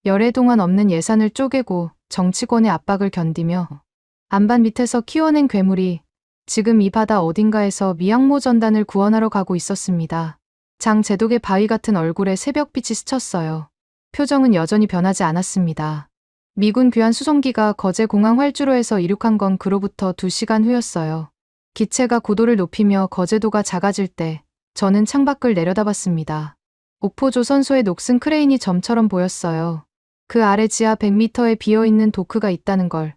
열애 동안 없는 예산을 쪼개고 정치권의 압박을 견디며 안반 밑에서 키워낸 괴물이 지금 이 바다 어딘가에서 미항모 전단을 구원하러 가고 있었습니다. 장 제독의 바위 같은 얼굴에 새벽빛이 스쳤어요. 표정은 여전히 변하지 않았습니다. 미군 귀환 수송기가 거제공항 활주로에서 이륙한 건 그로부터 2시간 후였어요. 기체가 고도를 높이며 거제도가 작아질 때 저는 창밖을 내려다봤습니다. 옥포조선소의 녹슨 크레인이 점처럼 보였어요. 그 아래 지하 100m에 비어있는 도크가 있다는 걸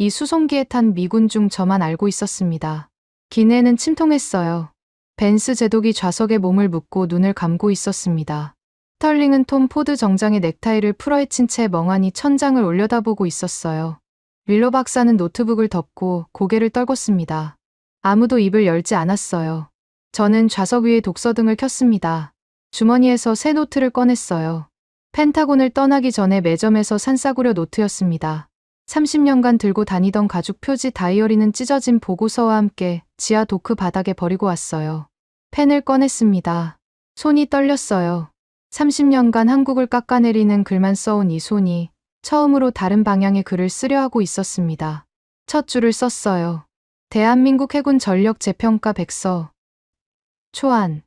이 수송기에 탄 미군 중 저만 알고 있었습니다. 기내는 침통했어요. 벤스 제독이 좌석에 몸을 묻고 눈을 감고 있었습니다. 스털링은 톰 포드 정장의 넥타이를 풀어헤친 채 멍하니 천장을 올려다보고 있었어요. 윌로 박사는 노트북을 덮고 고개를 떨궜습니다. 아무도 입을 열지 않았어요. 저는 좌석 위에 독서등을 켰습니다. 주머니에서 새 노트를 꺼냈어요. 펜타곤을 떠나기 전에 매점에서 산 싸구려 노트였습니다. 30년간 들고 다니던 가죽 표지 다이어리는 찢어진 보고서와 함께 지하 도크 바닥에 버리고 왔어요. 펜을 꺼냈습니다. 손이 떨렸어요. 30년간 한국을 깎아내리는 글만 써온 이 손이 처음으로 다른 방향의 글을 쓰려 하고 있었습니다. 첫 줄을 썼어요. 대한민국 해군 전력 재평가 백서. 초안.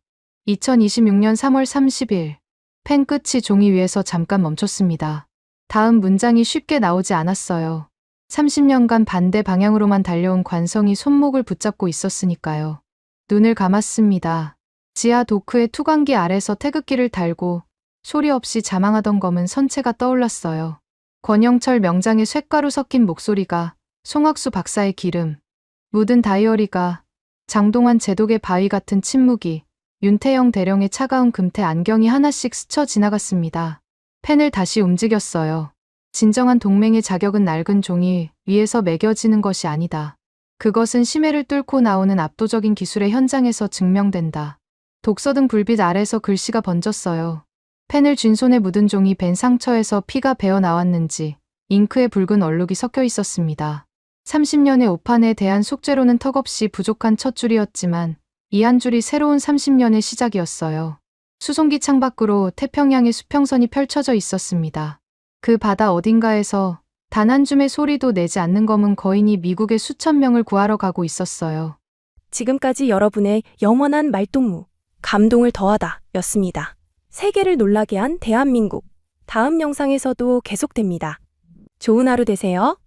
2026년 3월 30일. 펜 끝이 종이 위에서 잠깐 멈췄습니다. 다음 문장이 쉽게 나오지 않았어요. 30년간 반대 방향으로만 달려온 관성이 손목을 붙잡고 있었으니까요. 눈을 감았습니다. 지하 도크의 투광기 아래서 태극기를 달고 소리 없이 자망하던 검은 선체가 떠올랐어요. 권영철 명장의 쇳가루 섞인 목소리가, 송학수 박사의 기름, 묻은 다이어리가, 장동환 제독의 바위 같은 침묵이, 윤태영 대령의 차가운 금태 안경이 하나씩 스쳐 지나갔습니다. 펜을 다시 움직였어요. 진정한 동맹의 자격은 낡은 종이 위에서 매겨지는 것이 아니다. 그것은 심해를 뚫고 나오는 압도적인 기술의 현장에서 증명된다. 독서등 불빛 아래서 글씨가 번졌어요. 펜을 쥔 손에 묻은 종이 벤 상처에서 피가 배어 나왔는지 잉크에 붉은 얼룩이 섞여 있었습니다. 30년의 오판에 대한 숙제로는 턱없이 부족한 첫 줄이었지만 이 한 줄이 새로운 30년의 시작이었어요. 수송기 창밖으로 태평양의 수평선이 펼쳐져 있었습니다. 그 바다 어딘가에서 단 한 줌의 소리도 내지 않는 검은 거인이 미국의 수천 명을 구하러 가고 있었어요. 지금까지 여러분의 영원한 말동무, 감동을 더하다 였습니다. 세계를 놀라게 한 대한민국. 다음 영상에서도 계속됩니다. 좋은 하루 되세요.